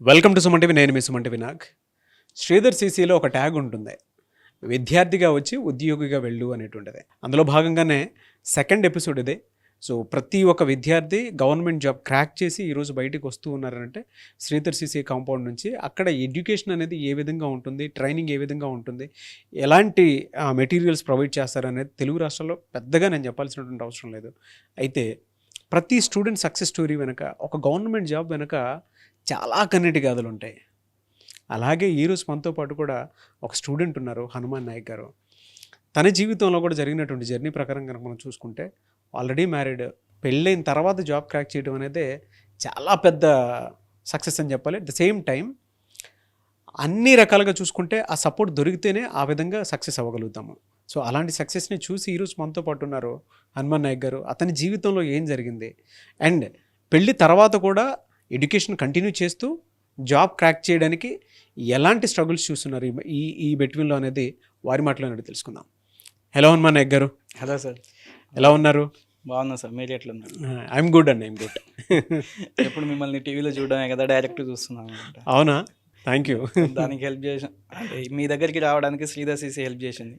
Welcome to Suman TV. నేను మీ Suman TV Nag. Sridhar సీసీలో ఒక tag ఉంటుంది, విద్యార్థిగా వచ్చి ఉద్యోగిగా వెళ్ళు అనేటువంటిది. అందులో భాగంగానే సెకండ్ ఎపిసోడ్ ఇదే. సో ప్రతి ఒక్క విద్యార్థి గవర్నమెంట్ జాబ్ క్రాక్ చేసి ఈరోజు బయటకు వస్తూ ఉన్నారంటే శ్రీధర్ సీసీ కాంపౌండ్ నుంచి. అక్కడ ఎడ్యుకేషన్ అనేది ఏ విధంగా ఉంటుంది, ట్రైనింగ్ ఏ విధంగా ఉంటుంది, ఎలాంటి మెటీరియల్స్ ప్రొవైడ్ చేస్తారనేది తెలుగు రాష్ట్రాల్లో పెద్దగా నేను చెప్పాల్సినటువంటి అవసరం లేదు. అయితే ప్రతి స్టూడెంట్ సక్సెస్ స్టోరీ వెనుక, ఒక గవర్నమెంట్ జాబ్ వెనుక చాలా కన్నీటి గాథలు ఉంటాయి. అలాగే ఈరోజు మనతో పాటు కూడా ఒక స్టూడెంట్ ఉన్నారు, హనుమాన్ నాయక్ గారు. తన జీవితంలో కూడా జరిగినటువంటి జర్నీ ప్రకారం కనుక మనం చూసుకుంటే, ఆల్రెడీ మ్యారీడ్, పెళ్ళైన తర్వాత జాబ్ క్రాక్ చేయడం అనేది చాలా పెద్ద సక్సెస్ అని చెప్పాలి. అట్ ద సేమ్ టైం అన్ని రకాలుగా చూసుకుంటే ఆ సపోర్ట్ దొరికితేనే ఆ విధంగా సక్సెస్ అవ్వగలుగుతాము. సో అలాంటి సక్సెస్ని చూసి ఈరోజు మనతో పాటు ఉన్నారు హనుమాన్ నాయక్ గారు. అతని జీవితంలో ఏం జరిగింది, అండ్ పెళ్ళి తర్వాత కూడా ఎడ్యుకేషన్ కంటిన్యూ చేస్తూ జాబ్ క్రాక్ చేయడానికి ఎలాంటి స్ట్రగుల్స్ చూస్తున్నారు ఈ ఈ బిట్వీన్లో అనేది వారి మాటలోనే తెలుసుకుందాం. హలో హనుమాన్ నాయక్ గారు. హలో సార్, ఎలా ఉన్నారు? బాగున్నా సార్, మీరు ఎట్లా ఉన్నారు? ఐఎమ్ గుడ్ అండి, ఐఎమ్ గుడ్. ఎప్పుడు మిమ్మల్ని టీవీలో చూడడమే కదా, డైరెక్ట్ చూస్తున్నాం అనమాట. అవునా, థ్యాంక్ యూ. దానికి హెల్ప్ చేసి, అంటే మీ దగ్గరికి రావడానికి శ్రీధర్ సీసీ హెల్ప్ చేసింది.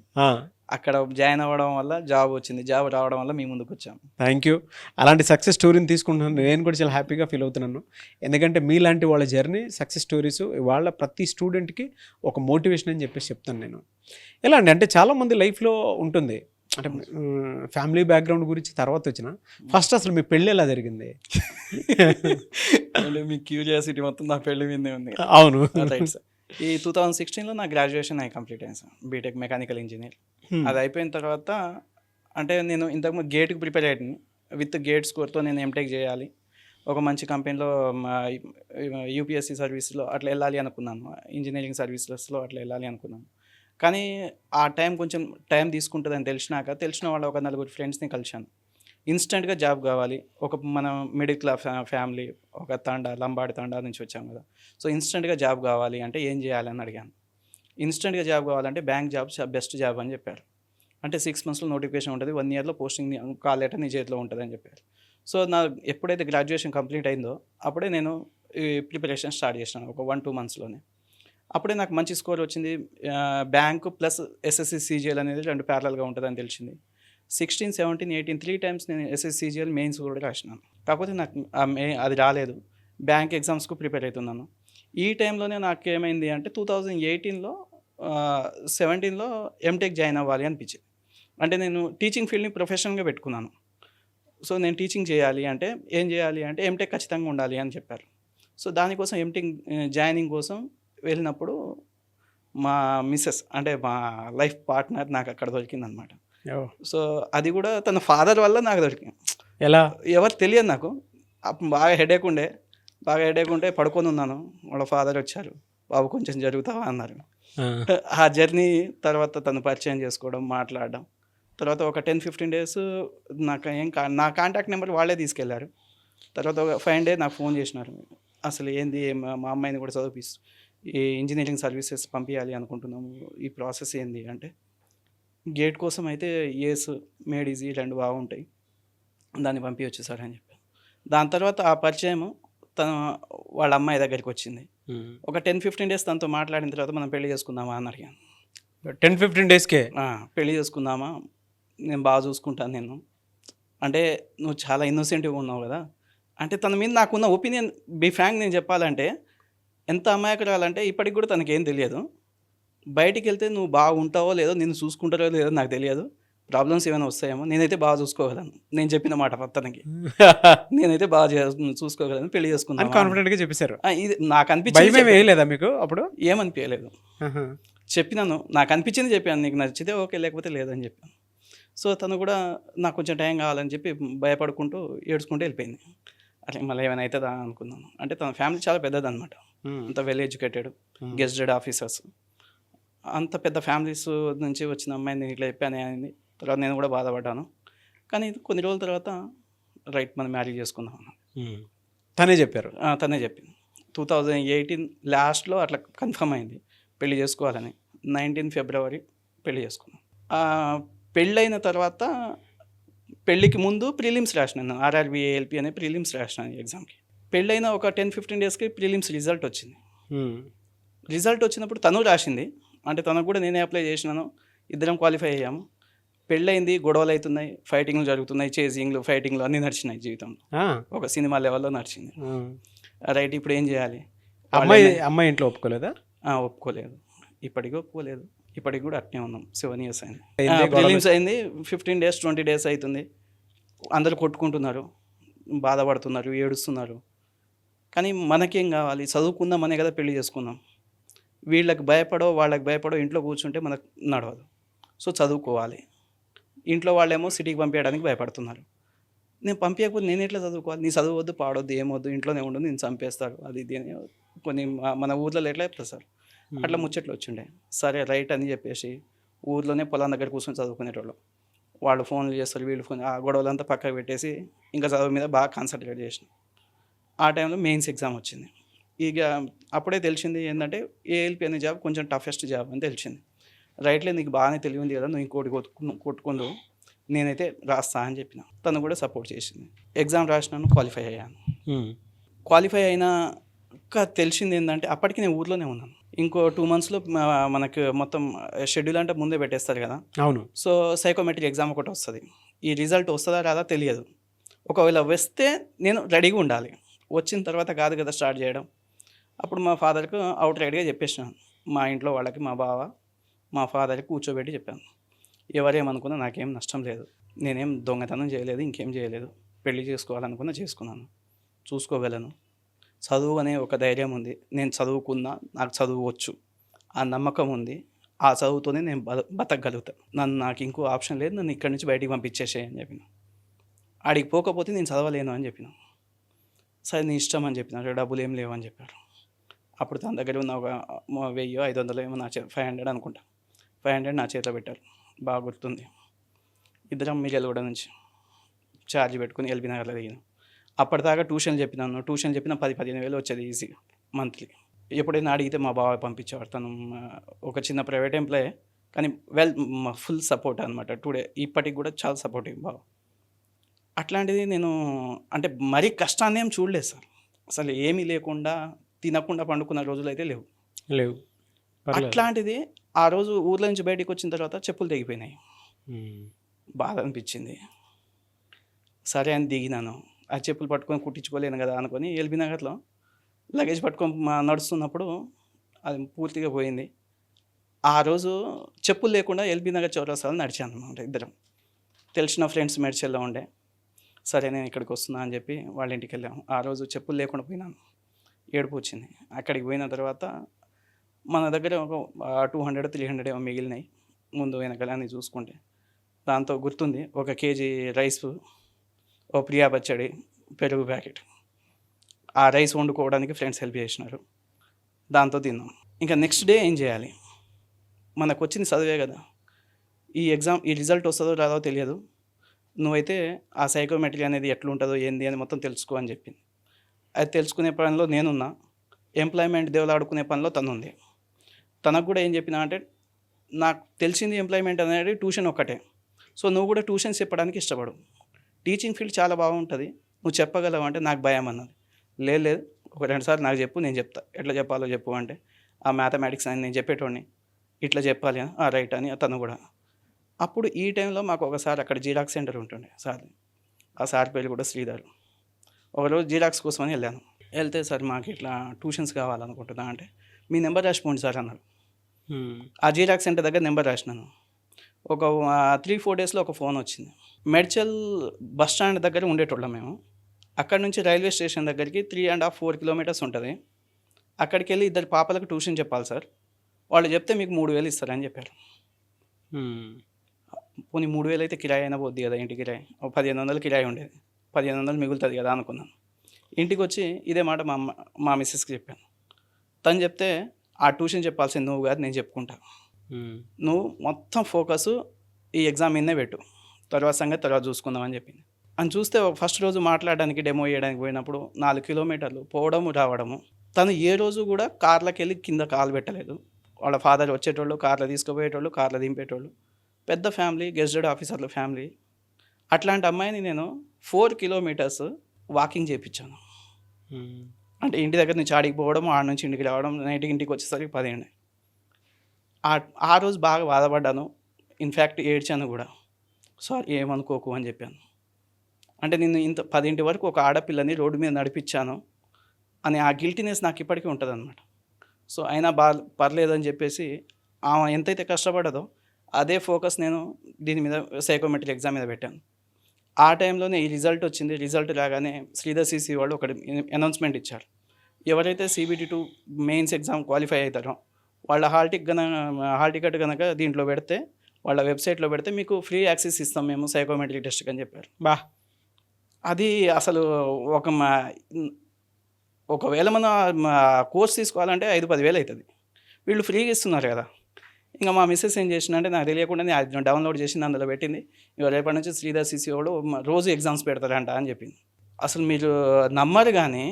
అక్కడ జాయిన్ అవ్వడం వల్ల జాబ్ వచ్చింది, జాబ్ రావడం వల్ల మీ ముందుకు వచ్చాము. Thank you. అలాంటి సక్సెస్ స్టోరీని తీసుకుంటున్నాను, నేను కూడా చాలా హ్యాపీగా ఫీల్ అవుతున్నాను. ఎందుకంటే మీలాంటి వాళ్ళ జర్నీ, సక్సెస్ స్టోరీస్ వాళ్ళ ప్రతి స్టూడెంట్కి ఒక మోటివేషన్ అని చెప్పేసి చెప్తాను నేను. ఎలా అండి అంటే చాలామంది లైఫ్లో ఉంటుంది, అంటే ఫ్యామిలీ బ్యాక్గ్రౌండ్ గురించి తర్వాత వచ్చిన ఫస్ట్ అసలు మీ పెళ్ళి ఎలా జరిగింది? మీ క్యూరియాసిటీ మొత్తం నా పెళ్లి మీదే ఉంది. అవును, రైట్ సార్. ఈ 2016లో నా గ్రాడ్యుయేషన్ అయి కంప్లీట్ అయింది సార్, బీటెక్ మెకానికల్ ఇంజనీర్. అది అయిపోయిన తర్వాత అంటే నేను ఇంతకుముందు గేట్కి ప్రిపేర్ అయ్యాను. విత్ గేట్ స్కోర్తో నేను ఎంటెక్ చేయాలి, ఒక మంచి కంపెనీలో యూపీఎస్సీ సర్వీస్లో అట్లా వెళ్ళాలి అనుకున్నాను, ఇంజనీరింగ్ సర్వీసెస్లో అట్లా వెళ్ళాలి అనుకున్నాను. కానీ ఆ కొంచెం టైం తీసుకుంటుందని తెలిసిన వాళ్ళ ఒక నలుగురు ఫ్రెండ్స్ని కలిశాను. ఇన్స్టెంట్గా జాబ్ కావాలి, మనం మిడిల్ క్లాస్ ఫ్యామిలీ, ఒక లంబాడి తండా నుంచి వచ్చాం కదా. సో ఇన్స్టెంట్గా జాబ్ కావాలి అంటే ఏం చేయాలని అడిగాను. ఇన్స్టెంట్గా జాబ్ కావాలంటే బ్యాంక్ జాబ్ బెస్ట్ జాబ్ అని చెప్పారు. అంటే 6 monthsలో నోటిఫికేషన్ ఉంటుంది, 1 yearలో పోస్టింగ్ కాల్ లెటర్ నీ చేతిలో ఉంటుంది అని చెప్పారు. సో ఎప్పుడైతే గ్రాడ్యుయేషన్ కంప్లీట్ అయిందో అప్పుడే నేను ఈ ప్రిపరేషన్ స్టార్ట్ చేసినాను, ఒక 1-2 monthsలోనే. అప్పుడే నాకు మంచి స్కోర్ వచ్చింది. బ్యాంకు ప్లస్ ఎస్ఎస్సి సిజిఎల్ అనేది 2 ప్యారలల్గా ఉంటుందని తెలిసింది. 16, 17, 18 3 times నేను ఎస్ఎస్సి సిజిఎల్ మెయిన్స్ కూడా రాసినాను. కాకపోతే నాకు అది రాలేదు. బ్యాంక్ ఎగ్జామ్స్కు ప్రిపేర్ అవుతున్నాను. ఈ టైంలోనే నాకు ఏమైంది అంటే 2018లో 17లో ఎంటెక్ జాయిన్ అవ్వాలి అనిపించింది. అంటే నేను టీచింగ్ ఫీల్డ్ని ప్రొఫెషనల్గా పెట్టుకున్నాను. సో నేను టీచింగ్ చేయాలి అంటే ఏం చేయాలి అంటే ఎంటెక్ ఖచ్చితంగా ఉండాలి అని చెప్పారు. సో దానికోసం ఎంటెక్ జాయినింగ్ కోసం వెళ్ళినప్పుడు మా మిస్సెస్ అంటే మా లైఫ్ పార్ట్నర్ నాకు అక్కడ దొరికిందనమాట. సో అది కూడా తన ఫాదర్ వల్ల నాకు దొరికింది. ఎలా ఎవరు తెలియదు నాకు. బాగా హెడేక్ ఉంటే పడుకొని ఉన్నాను. వాళ్ళ ఫాదర్ వచ్చారు, బాబు కొంచెం జరుగుతావా అన్నారు. ఆ జర్నీ తర్వాత తను పరిచయం చేసుకోవడం, మాట్లాడడం, తర్వాత ఒక 10-15 days నా కాంటాక్ట్ నెంబర్ వాళ్ళే తీసుకెళ్లారు. తర్వాత ఒక 5 days నాకు ఫోన్ చేసినారు. అసలు ఏంది, మా అమ్మాయిని కూడా చదివిస్తూ ఈ ఇంజనీరింగ్ సర్వీసెస్ పంపించాలి అనుకుంటున్నాము, ఈ ప్రాసెస్ ఏంది అంటే, గేట్ కోసం అయితే ఏస్ మేడ్ ఈజీ 2 బాగుంటాయి, దాన్ని పంపించచ్చు సార్ అని చెప్పాను. దాని తర్వాత ఆ పరిచయం వాళ్ళ అమ్మాయి దగ్గరికి వచ్చింది. ఒక 10-15 days తనతో మాట్లాడిన తర్వాత మనం పెళ్లి చేసుకుందామా అని అడిగాను. 10-15 daysకే పెళ్లి చేసుకుందామా, నేను బాగా చూసుకుంటాను నేను అంటే, నువ్వు చాలా ఇన్నోసెంట్గా ఉన్నావు కదా అంటే. తన మీద నాకున్న ఒపీనియన్ బీ ఫ్రాంక్ నేను చెప్పాలంటే, ఎంత అమాయకురాలంటే ఇప్పటికి కూడా తనకేం తెలియదు. బయటికి వెళ్తే నువ్వు బాగుంటావో లేదో, నిన్ను చూసుకుంటారో లేదో నాకు తెలియదు, ప్రాబ్లమ్స్ ఏమైనా వస్తాయేమో, నేనైతే బాగా చూసుకోగలను. నేను చెప్పిన మాట తనకి, నేనైతే బాగా చూసుకోగలను, పెళ్లి చేసుకున్నాను కాన్ఫిడెంట్గా చెప్పేశారు. ఇది నాకు అనిపించింది. వేయలేదా మీకు అప్పుడు? ఏమనిపించలేదు, చెప్పినాను, నాకు అనిపించింది చెప్పాను, నీకు నచ్చితే ఓకే, లేకపోతే లేదని చెప్పాను. సో తను కూడా నాకు కొంచెం టైం కావాలని చెప్పి భయపడుకుంటూ ఏడ్చుకుంటూ వెళ్ళిపోయింది. అట్లా మళ్ళీ ఏమైనా అవుతుందా అనుకున్నాను. అంటే తన ఫ్యామిలీ చాలా పెద్దదన్నమాట, అంత వెల్ ఎడ్యుకేటెడ్, గెస్టెడ్ ఆఫీసర్స్, అంత పెద్ద ఫ్యామిలీస్ నుంచి వచ్చిన అమ్మాయిని ఇట్లా చెప్పాను అయింది. తర్వాత నేను కూడా బాధపడ్డాను. కానీ కొన్ని రోజుల తర్వాత రైట్, మనం మ్యారేజ్ చేసుకుందాం అన్నాను. తనే చెప్పారు? తనే చెప్పింది. 2018 లాస్ట్లో అట్లా కన్ఫర్మ్ అయింది పెళ్లి చేసుకోవాలని. 19 February పెళ్లి చేసుకున్నాం. పెళ్ళైన తర్వాత పెళ్ళికి ముందు ప్రిలిమ్స్ రాసినాను, ఆర్ఆర్బి ఏఎల్పి అనే ప్రిలిమ్స్ రాసినాను ఎగ్జామ్కి. పెళ్ళైన ఒక 10-15 డేస్కి ప్రిలిమ్స్ రిజల్ట్ వచ్చింది. రిజల్ట్ వచ్చినప్పుడు తను రాసింది, అంటే తనకు కూడా నేనే అప్లై చేసినాను, ఇద్దరం క్వాలిఫై అయ్యాము. పెళ్ళయింది, గొడవలు అవుతున్నాయి, ఫైటింగ్లు జరుగుతున్నాయి, చేజింగ్లు ఫైటింగ్లు అన్నీ నడిచినాయి జీవితంలో, ఒక సినిమా లెవెల్లో నడిచింది. రైట్, ఇప్పుడు ఏం చేయాలి? అమ్మాయి ఇంట్లో ఒప్పుకోలేదా? ఒప్పుకోలేదు, ఇప్పటికీ ఒప్పుకోలేదు. ఇప్పటికి కూడా అట్నే ఉన్నాం. 7 years అయింది. ప్రిలిమ్స్ అయింది, 15 days 20 days అవుతుంది. అందరూ కొట్టుకుంటున్నారు, బాధపడుతున్నారు, ఏడుస్తున్నారు. కానీ మనకేం కావాలి? చదువుకుందామనే కదా పెళ్లి చేసుకుందాం. వీళ్ళకి భయపడో వాళ్ళకి భయపడో ఇంట్లో కూర్చుంటే మనకు నడవదు. సో చదువుకోవాలి. ఇంట్లో వాళ్ళేమో సిటీకి పంపించడానికి భయపడుతున్నారు. నేను పంపించకపోతే నేను ఎట్లా చదువుకోవాలి? నీ చదువువద్దు, పాడొద్దు, ఏమొద్దు, ఇంట్లోనే ఉండు, నేను చంపేస్తారు, అది ఇది అని కొన్ని మన ఊర్లలో ఎట్లా చెప్తారు సార్, అట్లా ముచ్చట్లు వచ్చిండే. సరే రైట్ అని చెప్పేసి ఊర్లోనే పొలం దగ్గర కూర్చొని చదువుకునేటోళ్ళు. వాళ్ళు ఫోన్లు చేస్తారు, వీళ్ళు ఫోన్, ఆ గొడవలంతా పక్కకు పెట్టేసి ఇంకా చదువు మీద బాగా కాన్సన్ట్రేట్ చేసిన. ఆ టైంలో మెయిన్స్ ఎగ్జామ్ వచ్చింది. ఇక అప్పుడే తెలిసింది ఏంటంటే ఏఎల్పి అనే జాబ్ కొంచెం టఫెస్ట్ జాబ్ అని తెలిసింది. రైట్లే, నీకు బాగానే తెలియంది కదా, నువ్వు ఇంకోటి కొట్టుకుందు, నేనైతే రాస్తా అని చెప్పిన. తను కూడా సపోర్ట్ చేసింది. ఎగ్జామ్ రాసినాను, క్వాలిఫై అయ్యాను. క్వాలిఫై అయినాక తెలిసింది ఏంటంటే అప్పటికి నేను ఊర్లోనే ఉన్నాను. ఇంకో 2 monthsలో మనకు మొత్తం షెడ్యూల్ అంటే ముందే పెట్టేస్తారు కదా. అవును. సో సైకోమెట్రిక్ ఎగ్జామ్ ఒకటి వస్తుంది. ఈ రిజల్ట్ వస్తుందా రాదా తెలియదు. ఒకవేళ వస్తే నేను రెడీగా ఉండాలి, వచ్చిన తర్వాత కాదు కదా స్టార్ట్ చేయడం. అప్పుడు మా ఫాదర్కి అవుట్ రైట్గా చెప్పేసినాను. మా ఇంట్లో వాళ్ళకి, మా బావ, మా ఫాదర్కి కూర్చోబెట్టి చెప్పాను, ఎవరేమనుకున్నా నాకేం నష్టం లేదు, నేనేం దొంగతనం చేయలేదు, ఇంకేం చేయలేదు, పెళ్లి చేసుకోవాలనుకున్నా చేసుకున్నాను, చూసుకోగలను, చదువు అనే ఒక ధైర్యం ఉంది, నేను చదువుకున్నా, నాకు చదువువచ్చు, ఆ నమ్మకం ఉంది, ఆ చదువుతోనే నేను బతకగలుగుతాను, నాకు ఇంకో ఆప్షన్ లేదు, నన్ను ఇక్కడి నుంచి బయటికి పంపించేసేయి అని చెప్పిన. ఆడికి పోకపోతే నేను చదవలేను అని చెప్పిన. సరే నీ ఇష్టం అని చెప్పినారు, డబ్బులు ఏం లేవు అని చెప్పారు. అప్పుడు తన దగ్గర ఉన్న ఒక 1000-500 ఏమో నా 500 అనుకుంటా, 500 నా చేతిలో పెట్టారు, బాగా గుర్తుంది. ఇద్దరం మిర్యాలగూడ నుంచి ఛార్జ్ పెట్టుకుని ఎల్బీ నగర్లో దిగినాం. అప్పటిదాకా ట్యూషన్ చెప్పినాను, ట్యూషన్ చెప్పిన 10-15 వేలు వచ్చేది ఈజీ మంత్లీ. ఎప్పుడైనా అడిగితే మా బావ పంపించేవాడు. తను ఒక చిన్న ప్రైవేట్ ఎంప్లాయీ, కానీ ఫుల్ సపోర్ట్ అనమాట. టుడే ఇప్పటికి కూడా చాలా సపోర్టివ్ బావ. అట్లాంటిది నేను అంటే మరీ కష్టాన్ని ఏం చూడలేదు సార్. అసలు ఏమీ లేకుండా తినకుండా పండుకున్న రోజులు అయితే లేవు. అట్లాంటిది ఆ రోజు ఊర్లో నుంచి బయటికి వచ్చిన తర్వాత చెప్పులు తెగిపోయినాయి, బాధ అనిపించింది. సరే అని దిగినాను, ఆ చెప్పులు పట్టుకొని కుట్టించుకోలేను కదా అనుకొని ఎల్బీ నగర్లో లగేజ్ పట్టుకొని నడుస్తున్నప్పుడు అది పూర్తిగా పోయింది. ఆ రోజు చెప్పులు లేకుండా ఎల్బీ నగర్ చౌరస్తాలో నడిచాను అనమాట. ఇద్దరం తెలిసిన ఫ్రెండ్స్ మెడ్చల్లో ఉండే. సరే నేను ఇక్కడికి వస్తున్నా అని చెప్పి వాళ్ళ ఇంటికి వెళ్ళాము. ఆ రోజు చెప్పులు లేకుండా పోయినాను, ఏడుపు వచ్చింది. అక్కడికి పోయిన తర్వాత మన దగ్గర ఒక 200-300 ఏమో మిగిలినాయి, ముందు వెనకాలని చూసుకుంటే. దాంతో గుర్తుంది, 1 kg రైస్, ఓ ప్రియా పచ్చడి, పెరుగు ప్యాకెట్. ఆ రైస్ వండుకోవడానికి ఫ్రెండ్స్ హెల్ప్ చేసినారు, దాంతో తిన్నాం. ఇంకా నెక్స్ట్ డే ఏం చేయాలి? మనకు వచ్చింది చదివే కదా, ఈ రిజల్ట్ వస్తుందో రాదో తెలియదు, నువ్వైతే ఆ సైకోమెట్రీ అనేది ఎట్లుంటుందో ఏంది అని మొత్తం తెలుసుకో అని చెప్పింది. అది తెలుసుకునే పనిలో నేనున్నా, ఎంప్లాయ్మెంట్ దేవులు ఆడుకునే పనిలో తనుంది. తనకు కూడా ఏం చెప్పినా అంటే, నాకు తెలిసింది ఎంప్లాయ్మెంట్ అనేది ట్యూషన్ ఒక్కటే, సో నువ్వు కూడా ట్యూషన్స్ చెప్పడానికి ఇష్టపడు, టీచింగ్ ఫీల్డ్ చాలా బాగుంటుంది, నువ్వు చెప్పగలవు అంటే నాకు భయం అన్నది. లేదు, ఒక 2 సార్లు నాకు చెప్పు, నేను చెప్తా, ఎట్లా చెప్పాలో చెప్పు అంటే, ఆ మ్యాథమెటిక్స్ అని నేను చెప్పేటోడిని, ఇట్లా చెప్పాలి అని, రైట్ అని తను కూడా. అప్పుడు ఈ టైంలో మాకు ఒకసారి అక్కడ జిరాక్స్ సెంటర్ ఉంటుండే సార్, ఆ సార్ పేరు కూడా శ్రీధర్. ఒకరోజు జిరాక్స్ కోసమని వెళ్ళాను. వెళ్తే సార్ మాకు ఇట్లా ట్యూషన్స్ కావాలనుకుంటున్నా అంటే, మీ నెంబర్ రాసిపోండి సార్ అన్నారు. ఆ జిరాక్స్ సెంటర్ దగ్గర నెంబర్ రాసినాను. ఒక 3-4 డేస్లో ఒక ఫోన్ వచ్చింది. మెడ్చల్ బస్ స్టాండ్ దగ్గర ఉండేటోళ్ళం మేము. అక్కడ నుంచి రైల్వే స్టేషన్ దగ్గరికి 3.5-4 kilometers ఉంటుంది. అక్కడికి వెళ్ళి 2 పాపలకు ట్యూషన్ చెప్పాలి సార్, వాళ్ళు చెప్తే మీకు 3000 ఇస్తారని చెప్పారు. పోనీ 3000 అయితే కిరాయి అయినా పోద్ది కదా, ఇంటి కిరాయి 1500 కిరాయి ఉండేది, 1500 మిగులుతుంది కదా అనుకున్నాను. ఇంటికి వచ్చి ఇదే మాట మా మిస్సెస్కి చెప్పాను. తను చెప్తే, ఆ ట్యూషన్ చెప్పాల్సింది నువ్వు కాదు, నేను చెప్పుకుంటా, నువ్వు మొత్తం ఫోకస్ ఈ ఎగ్జామ్ మీదనే పెట్టు, తర్వాత సంగతి తర్వాత చూసుకుందామని చెప్పింది. అని చూస్తే ఫస్ట్ రోజు మాట్లాడడానికి డెమో వేయడానికి పోయినప్పుడు 4 kilometers పోవడము రావడము. తను ఏ రోజు కూడా కార్లోకి వెళ్ళి కింద కాలు పెట్టలేదు. వాళ్ళ ఫాదర్ వచ్చేటోళ్ళు, కార్లో తీసుకుపోయేటోళ్ళు, కార్లో దింపేటోళ్ళు, పెద్ద ఫ్యామిలీ, గెస్టెడ్ ఆఫీసర్ల ఫ్యామిలీ. అట్లాంటి అమ్మాయిని నేను 4 kilometers వాకింగ్ చేయించాను. అంటే ఇంటి దగ్గర నుంచి ఆడికి పోవడం, ఆడ నుంచి ఇంటికి రావడం, నైట్కి ఇంటికి వచ్చేసరికి 10 అయింది. ఆ రోజు బాగా బాధపడ్డాను. ఇన్ఫ్యాక్ట్ ఏడ్చాను కూడా. సారీ ఏమనుకోకు అని చెప్పాను. అంటే నేను ఇంత 10 వరకు ఒక ఆడపిల్లని రోడ్డు మీద నడిపించాను అని ఆ గిల్టీనెస్ నాకు ఇప్పటికీ ఉంటుందన్నమాట. సో అయినా పర్లేదని చెప్పేసి ఆమె ఎంతైతే కష్టపడ్డదో అదే ఫోకస్ నేను దీని మీద సైకోమెట్రిక్ ఎగ్జామ్ మీద పెట్టాను. ఆ టైంలోనే ఈ రిజల్ట్ వచ్చింది. రిజల్ట్ రాగానే శ్రీధర్ సిసి వాళ్ళు ఒకటి అనౌన్స్మెంట్ ఇచ్చారు. ఎవరైతే CBT2 మెయిన్స్ ఎగ్జామ్ క్వాలిఫై అవుతారో వాళ్ళ హాల్ టికెట్ కనుక దీంట్లో పెడితే, వాళ్ళ వెబ్సైట్లో పెడితే మీకు ఫ్రీ యాక్సెస్ ఇస్తాం మేము సైకోమెట్రిక్ టెస్ట్కి అని చెప్పారు. అది అసలు ఒకవేళ మనం కోర్స్ తీసుకోవాలంటే 5-10 వేలు అవుతుంది. వీళ్ళు ఫ్రీగా ఇస్తున్నారు కదా. ఇంకా మా మిస్సెస్ ఏం చేసిందంటే నాకు తెలియకుండానే అది డౌన్లోడ్ చేసింది, అందులో పెట్టింది. ఇక రేపటి నుంచి శ్రీధర్ సిసి వాడు రోజు ఎగ్జామ్స్ పెడతారంట అని చెప్పింది. అసలు మీరు నమ్మరు కానీ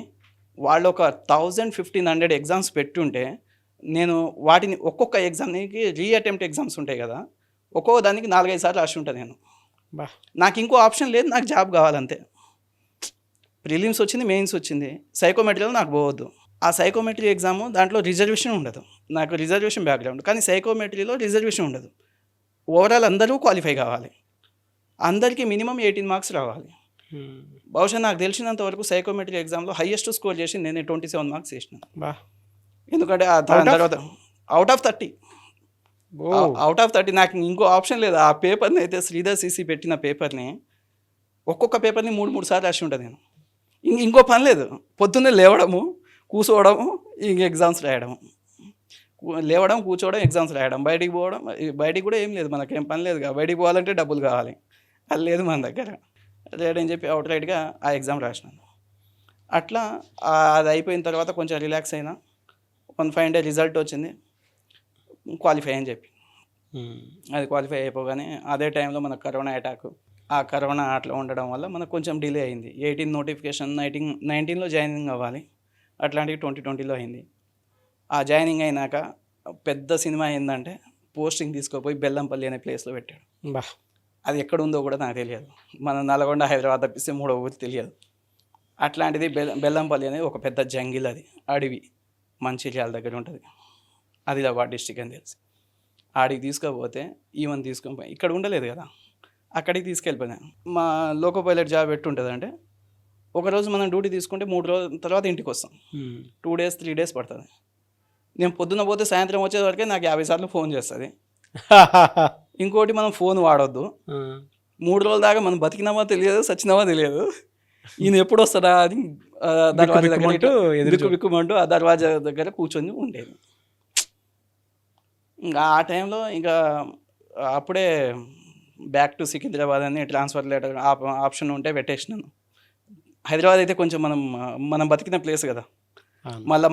వాళ్ళు ఒక 1000-1500 ఎగ్జామ్స్ పెట్టుంటే నేను వాటిని ఒక్కొక్క ఎగ్జామ్కి రీఅటెంప్ట్ ఎగ్జామ్స్ ఉంటాయి కదా, ఒక్కొక్క దానికి 4-5 సార్లు రాసి ఉంటాను నేను. నాకు ఇంకో ఆప్షన్ లేదు, నాకు జాబ్ కావాలంతే. ప్రిలిమ్స్ వచ్చింది, మెయిన్స్ వచ్చింది, సైకోమెట్రీలో నాకు పోవద్దు. ఆ సైకోమెట్రీ ఎగ్జాము దాంట్లో రిజర్వేషన్ ఉండదు. నాకు రిజర్వేషన్ బ్యాక్గ్రౌండ్, కానీ సైకోమెట్రీలో రిజర్వేషన్ ఉండదు. ఓవరాల్ అందరూ క్వాలిఫై కావాలి, అందరికీ మినిమం 18 మార్క్స్ రావాలి. బహుశా నాకు తెలిసినంత వరకు సైకోమెట్రీ ఎగ్జామ్లో హైయెస్ట్ స్కోర్ చేసి నేను 27 మార్క్స్ చేసినాను. ఎందుకంటే తర్వాత అవుట్ ఆఫ్ 30 నాకు ఇంకో ఆప్షన్ లేదు. ఆ పేపర్ని అయితే శ్రీధర్ సిసి పెట్టిన పేపర్ని ఒక్కొక్క పేపర్ని 3 సార్లు రాసి ఉంటుంది నేను. ఇంకో పని లేదు, పొద్దున్నే లేవడము, కూర్చోవడము, ఇంక ఎగ్జామ్స్ రాయడము, లేవడం, కూర్చోవడం, ఎగ్జామ్స్ రాయడం, బయటికి పోవడం. బయటికి కూడా ఏం లేదు, మనకేం పని లేదు. బయటికి పోవాలంటే డబ్బులు కావాలి, అది లేదు మన దగ్గర. లేడని చెప్పి అవుట్ రైట్గా ఆ ఎగ్జామ్ రాసినాను. అట్లా అది అయిపోయిన తర్వాత కొంచెం రిలాక్స్ అయినా. 1 డే రిజల్ట్ వచ్చింది, క్వాలిఫై అని చెప్పి. అది క్వాలిఫై అయిపోగానే అదే టైంలో మనకు కరోనా అటాక్. ఆ కరోనా అట్లా ఉండడం వల్ల మనకు కొంచెం డిలే అయింది. 18 నోటిఫికేషన్, 19లో జాయినింగ్ అవ్వాలి, అట్లాంటివి 2020లో అయింది. ఆ జాయినింగ్ అయినాక పెద్ద సినిమా ఏంటంటే పోస్టింగ్ తీసుకుపోయి బెల్లంపల్లి అనే ప్లేస్లో పెట్టాడు. అది ఎక్కడ ఉందో కూడా నాకు తెలియదు. మన నల్గొండ, హైదరాబాద్ తప్పిస్తే 3వ ఊరు తెలియదు. అట్లాంటిది బెల్లంపల్లి అనేది ఒక పెద్ద జంగిల్, అది అడవి, మంచిర్యాల దగ్గర ఉంటుంది, ఆదిలాబాద్ డిస్టిక్ అని తెలిసి. ఆడికి తీసుకపోతే ఈవెన్ తీసుకొని పోయి ఇక్కడ ఉండలేదు కదా, అక్కడికి తీసుకెళ్ళిపోయాను. మా లోకో పైలట్ జాబ్ ఎట్టుంటుందంటే ఒకరోజు మనం డ్యూటీ తీసుకుంటే 3 రోజుల తర్వాత ఇంటికి వస్తాం. 2 days 3 days పడుతుంది. నేను పొద్దున్న పోతే సాయంత్రం వచ్చేవరకే నాకు 50 సార్లు ఫోన్ చేస్తుంది. ఇంకోటి, మనం ఫోన్ వాడొద్దు. 3 రోజుల దాకా మనం బతికినామో తెలియదు, సచ్చినామో తెలియదు. ఈయన ఎప్పుడు వస్తాడా అని దర్వాజా దగ్గర బిక్కుమంటూ ఆ దర్వాజా దగ్గర కూర్చొని ఉండేది. ఇంకా ఆ టైంలో ఇంకా అప్పుడే బ్యాక్ టు సికింద్రాబాద్ అని ట్రాన్స్ఫర్ లెటర్ ఆప్షన్ ఉంటే పెట్టేసినాను. హైదరాబాద్ అయితే కొంచెం మనం బతికిన ప్లేస్ కదా. మళ్ళీ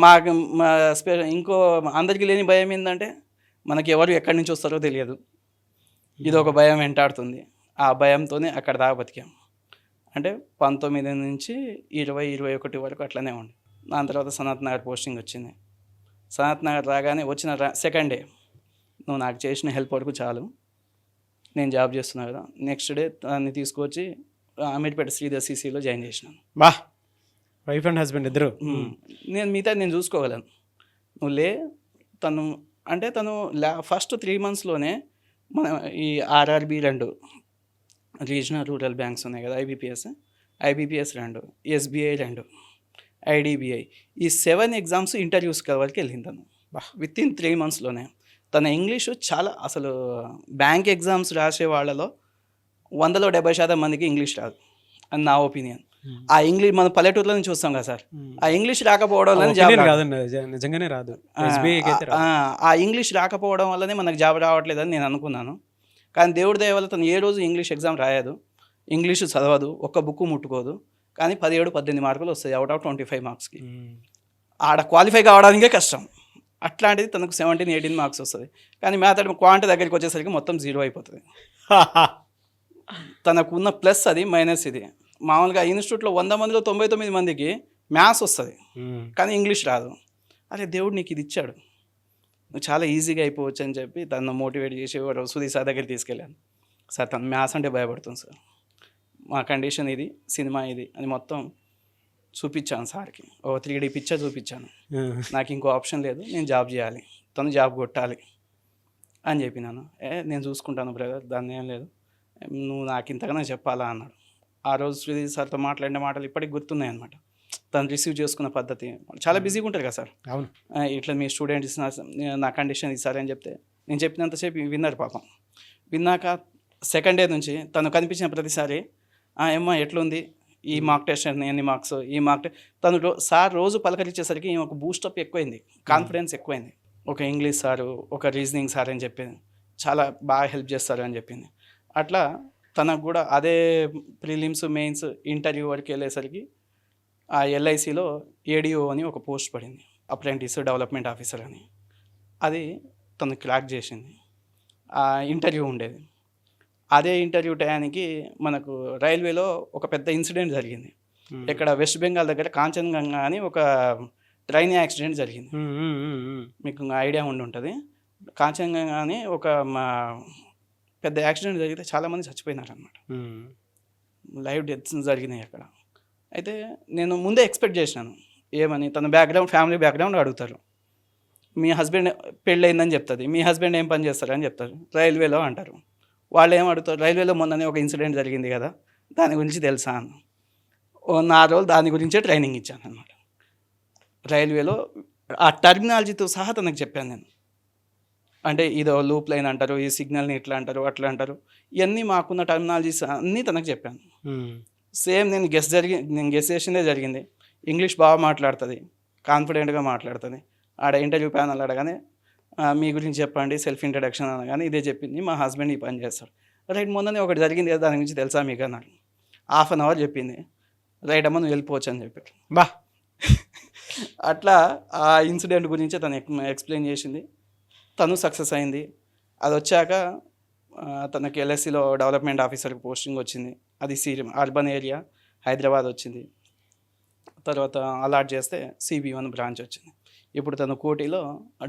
ఇంకో అందరికీ లేని భయం ఏంటంటే మనకి ఎవరు ఎక్కడి నుంచి వస్తారో తెలియదు. ఇది ఒక భయం వెంటాడుతుంది. ఆ భయంతోనే అక్కడ దాకా బతికాం. అంటే 19 నుంచి 20-21 వరకు అట్లనే ఉండి, దాని తర్వాత సనత్ నగర్ పోస్టింగ్ వచ్చింది. సనత్ నగర్ రాగానే వచ్చిన సెకండ్ డే, నువ్వు నాకు చేసిన హెల్ప్ వరకు చాలు, నేను జాబ్ చేస్తున్నా కదా. నెక్స్ట్ డే దాన్ని తీసుకొచ్చి అమీర్పేట శ్రీధర్ సిసిలో జాయిన్ చేసినాను. వైఫ్ అండ్ హస్బెండ్ ఇద్దరు. నేను చూసుకోగలను, నువ్వు లే. తను ఫస్ట్ 3 monthsలోనే మన ఈ RRB 2 రీజనల్ రూరల్ బ్యాంక్స్ ఉన్నాయి కదా, IBPS 2, SBI 2, IDBI, ఈ 7 ఎగ్జామ్స్ ఇంటర్వ్యూస్ వరకు వెళ్ళింది తను విత్ ఇన్ 3 monthsలోనే. తన ఇంగ్లీషు చాలా, అసలు బ్యాంక్ ఎగ్జామ్స్ రాసే వాళ్ళలో 100లో 70% మందికి ఇంగ్లీష్ రాదు అని నా ఒపీనియన్. ఆ ఇంగ్లీష్ మన పల్లెటూరులో నుంచి వస్తాం కదా సార్, ఆ ఇంగ్లీష్ రాకపోవడం వల్ల నిజంగానే రాదు. ఆ ఇంగ్లీష్ రాకపోవడం వల్లనే మనకు జాబ్ రావట్లేదని నేను అనుకున్నాను. కానీ దేవుడి దయ వల్ల తను ఏ రోజు ఇంగ్లీష్ ఎగ్జామ్ రాయదు, ఇంగ్లీషు చదవదు, ఒక్క బుక్ ముట్టుకోదు. కానీ 17-18 మార్కులు వస్తాయి అవుట్ ఆఫ్ 25 మార్క్స్కి. ఆడ క్వాలిఫై కావడానికే కష్టం. అట్లాంటిది తనకు 17-18 మార్క్స్ వస్తుంది. కానీ మ్యాథడ్ క్వాంట్ దగ్గరికి వచ్చేసరికి మొత్తం 0 అయిపోతుంది. తనకున్న ప్లస్ అది, మైనస్ ఇది. మామూలుగా ఇన్స్టిట్యూట్లో 100 మందిలో 99 మందికి మ్యాథ్స్ వస్తుంది, కానీ ఇంగ్లీష్ రాదు. అరే దేవుడు నీకు ఇది ఇచ్చాడు, నువ్వు చాలా ఈజీగా అయిపోవచ్చు అని చెప్పి తను మోటివేట్ చేసి సుధీర్ సార్ దగ్గరికి తీసుకెళ్ళాను. సార్ తను మ్యాథ్స్ అంటే భయపడుతుంది సార్, మా కండిషన్ ఇది, సినిమా ఇది అని మొత్తం చూపించాను సార్కి, ఓ 3D పిక్చర్ చూపించాను. నాకు ఇంకో ఆప్షన్ లేదు, నేను జాబ్ చేయాలి, తను జాబ్ కొట్టాలి అని చెప్పినాను. నేను చూసుకుంటాను బ్రదర్, దాన్ని ఏం లేదు, నువ్వు నాకు ఇంతగానో చెప్పాలా అన్నాడు. ఆ రోజు శ్రీధర్ సార్తో మాట్లాడిన మాటలు ఇప్పటికి గుర్తున్నాయి అనమాట. తను రిసీవ్ చేసుకున్న పద్ధతి, చాలా బిజీగా ఉంటారు కదా సార్. అవును. ఇట్లా మీ స్టూడెంట్స్ నా కండిషన్ ఇస్తారని చెప్తే నేను చెప్పినంతసేపు విన్నారు పాపం. విన్నాక సెకండ్ డే నుంచి తను కనిపించిన ప్రతిసారి ఏమ్మా ఎట్లుంది, ఈ మార్క్ టెస్ట్ ఎన్ని మార్క్స్, ఈ మార్క్ తను సార్ రోజు పలకరించేసరికి ఒక బూస్టప్ ఎక్కువైంది, కాన్ఫిడెన్స్ ఎక్కువైంది. ఒక ఇంగ్లీష్ సారు, ఒక రీజనింగ్ సార్ అని చెప్పింది, చాలా బాగా హెల్ప్ చేస్తారు అని చెప్పింది. అట్లా తనకు కూడా అదే ప్రిలిమ్స్ మెయిన్స్ ఇంటర్వ్యూ వరకు వెళ్ళేసరికి ఆ ఎల్ఐసిలో ఏడిఓ అని ఒక పోస్ట్ పడింది, అప్రెంటిస్ డెవలప్మెంట్ ఆఫీసర్ అని. అది తను క్రాక్ చేసింది. ఆ ఇంటర్వ్యూ ఉండేది. అదే ఇంటర్వ్యూ టయానికి మనకు రైల్వేలో ఒక పెద్ద ఇన్సిడెంట్ జరిగింది. ఇక్కడ వెస్ట్ బెంగాల్ దగ్గర కాంచన్గంగా అని ఒక ట్రైన్ యాక్సిడెంట్ జరిగింది. మీకు ఐడియా ఉండి ఉంటుంది. కాంచన్గంగా అని ఒక పెద్ద యాక్సిడెంట్ జరిగితే చాలామంది చచ్చిపోయినారు అనమాట. లైవ్ డెత్స్ జరిగినాయి అక్కడ. అయితే నేను ముందే ఎక్స్పెక్ట్ చేసినాను ఏమని, తన బ్యాక్గ్రౌండ్ ఫ్యామిలీ బ్యాక్గ్రౌండ్ అడుగుతారు. మీ హస్బెండ్ పెళ్ళయిందని చెప్తుంది, మీ హస్బెండ్ ఏం పని చేస్తారు అని చెప్తారు, రైల్వేలో అంటారు. వాళ్ళు ఏం అడుగుతారు, రైల్వేలో మొన్ననే ఒక ఇన్సిడెంట్ జరిగింది కదా, దాని గురించి తెలుసా అన్న. 4 రోజులు దాని గురించే ట్రైనింగ్ ఇచ్చాను అనమాట. రైల్వేలో ఆ టర్మినాలజీతో సహా తనకు చెప్పాను నేను. అంటే ఇదో లూప్ లైన్ అంటారు, ఈ సిగ్నల్ని ఇట్లా అంటారు, అట్లా అంటారు, ఇవన్నీ మాకున్న టర్మినాలజీస్ అన్నీ తనకు చెప్పాను. సేమ్ నేను గెస్ చేసిందే జరిగింది. ఇంగ్లీష్ బాగా మాట్లాడుతుంది, కాన్ఫిడెంట్గా మాట్లాడుతుంది. ఆడ ఇంటర్వ్యూ ప్యానల్ అడగానే మీ గురించి చెప్పండి, సెల్ఫ్ ఇంట్రడక్షన్ అనగానే ఇదే చెప్పింది, మా హస్బెండ్ ఈ పని చేస్తారు. రైట్, మొన్ననే ఒకటి జరిగింది కదా, దాని గురించి తెలుసా మీకు అన్నాడు. 1/2 అవర్ చెప్పింది. రైట్ అమ్మ నువ్వు వెళ్ళిపోవచ్చు అని చెప్పారు. బా అట్లా ఆ ఇన్సిడెంట్ గురించి తను ఎక్స్ప్లెయిన్ చేసింది. తను సక్సెస్ అయింది. అది వచ్చాక తనకి ఎల్ఎస్సిలో డెవలప్మెంట్ ఆఫీసర్కి పోస్టింగ్ వచ్చింది. అది అర్బన్ ఏరియా హైదరాబాద్ వచ్చింది. తర్వాత అలాట్ చేస్తే CB1 బ్రాంచ్ వచ్చింది. ఇప్పుడు తను కోటిలో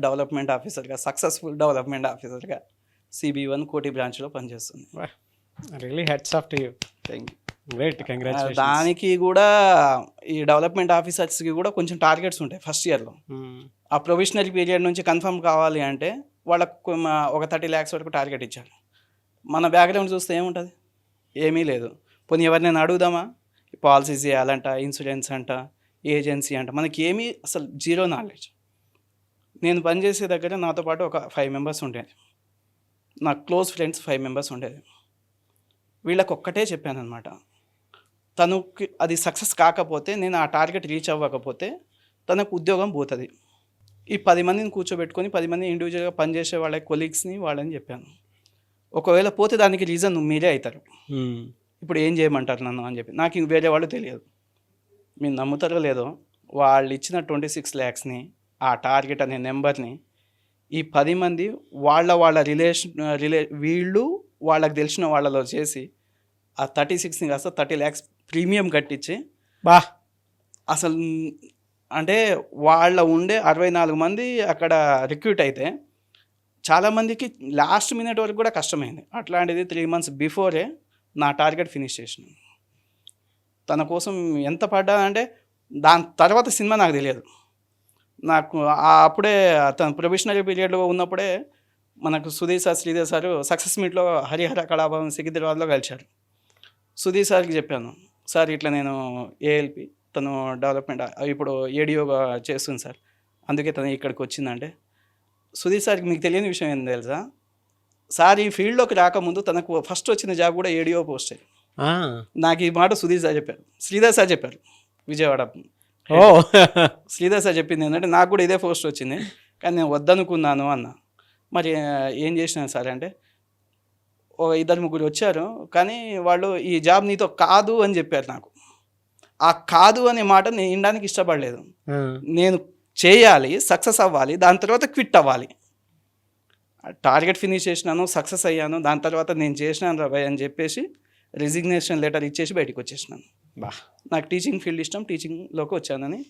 డెవలప్మెంట్ ఆఫీసర్గా, సక్సెస్ఫుల్ డెవలప్మెంట్ ఆఫీసర్గా CB1 కోటి బ్రాంచ్లో పనిచేస్తుంది. Really hats off to you. Thank you. Great, congratulations. దానికి కూడా ఈ డెవలప్మెంట్ ఆఫీసర్స్కి కూడా కొంచెం టార్గెట్స్ ఉంటాయి ఫస్ట్ ఇయర్లో. ఆ ప్రొవిషనరీ పీరియడ్ నుంచి కన్ఫర్మ్ కావాలి అంటే వాళ్ళకు ఒక 30 lakhs వరకు టార్గెట్ ఇచ్చారు. మన బ్యాక్గ్రౌండ్ చూస్తే ఏముంటుంది, ఏమీ లేదు. పోనీ ఎవరినైనా అడుగుదామా, పాలసీస్ చేయాలంట, ఇన్సూరెన్స్ అంట, ఏజెన్సీ అంట, మనకి ఏమీ అసలు జీరో నాలెడ్జ్. నేను పనిచేసే దగ్గర నాతో పాటు ఒక 5 members ఉండేది, నా క్లోజ్ ఫ్రెండ్స్ 5 members ఉండేది. వీళ్ళకి ఒక్కటే చెప్పాను అనమాట, తనకి అది సక్సెస్ కాకపోతే, నేను ఆ టార్గెట్ రీచ్ అవ్వకపోతే తనకు ఉద్యోగం పోతుంది. ఈ 10 మందిని కూర్చోబెట్టుకొని 10 మంది ఇండివిజువల్గా పనిచేసే వాళ్ళ కొలీగ్స్ని వాళ్ళని చెప్పాను, ఒకవేళ పోతే దానికి రీజన్ మీరే అవుతారు, ఇప్పుడు ఏం చేయమంటారు నన్ను అని చెప్పి. నాకు ఇంక వేరే వాళ్ళు తెలియదు. మీరు నమ్ముతారో లేదో, వాళ్ళు ఇచ్చిన 26 lakhsని, ఆ టార్గెట్ అనే నెంబర్ని ఈ 10 మంది వాళ్ళ వీళ్ళు వాళ్ళకి తెలిసిన వాళ్ళలో చేసి ఆ 36ని కాస్త 30 lakhs ప్రీమియం కట్టించి, అసలు అంటే వాళ్ళ ఉండే 64 మంది అక్కడ రిక్రూట్ అయితే చాలామందికి లాస్ట్ మినిట్ వరకు కూడా కష్టమైంది. అట్లాంటిది 3 months బిఫోరే నా టార్గెట్ ఫినిష్ చేసినాను. తన కోసం ఎంత పడ్డా అంటే, దాని తర్వాత సినిమా నాకు తెలియదు. నాకు అప్పుడే తన ప్రొఫెషనల్ పీరియడ్లో ఉన్నప్పుడే మనకు Sudheer sir, Sridhar sir success మీట్లో హరిహర కళాభవన్ సికింద్రాబాద్లో కలిశారు. సుధీర్ సార్కి చెప్పాను, సార్ ఇట్లా నేను ALP, తను డెవలప్మెంట్ ఇప్పుడు ఏడియోగా చేస్తుంది సార్, అందుకే తను ఇక్కడికి వచ్చిందంటే, సుధీర్ సార్కి మీకు తెలియని విషయం ఏంటి తెలుసా, సార్ ఈ ఫీల్డ్లోకి రాకముందు తనకు ఫస్ట్ వచ్చిన జాబ్ కూడా ఏడియో పోస్టే. నాకు ఈ మాట సుధీర్ సార్ చెప్పారు, శ్రీధర్ సార్ చెప్పారు విజయవాడ. శ్రీధర్ సార్ చెప్పింది ఏంటంటే, నాకు కూడా ఇదే పోస్ట్ వచ్చింది కానీ నేను వద్దనుకున్నాను అన్న. మరి ఏం చేసినాను సార్ అంటే, 2-3 వచ్చారు కానీ వాళ్ళు ఈ జాబ్ నీతో కాదు అని చెప్పారు. నాకు ఆ కాదు అనే మాట నేను వినడానికి ఇష్టపడలేదు. నేను చేయాలి, సక్సెస్ అవ్వాలి, దాని తర్వాత క్విట్ అవ్వాలి. టార్గెట్ ఫినిష్ చేసినాను, సక్సెస్ అయ్యాను, దాని తర్వాత నేను చేసినాను రాబాయ్ అని చెప్పేసి రిజిగ్నేషన్ లెటర్ ఇచ్చేసి బయటకు వచ్చేసినాను. నాకు టీచింగ్ ఫీల్డ్ ఇష్టం, టీచింగ్లోకి వచ్చానని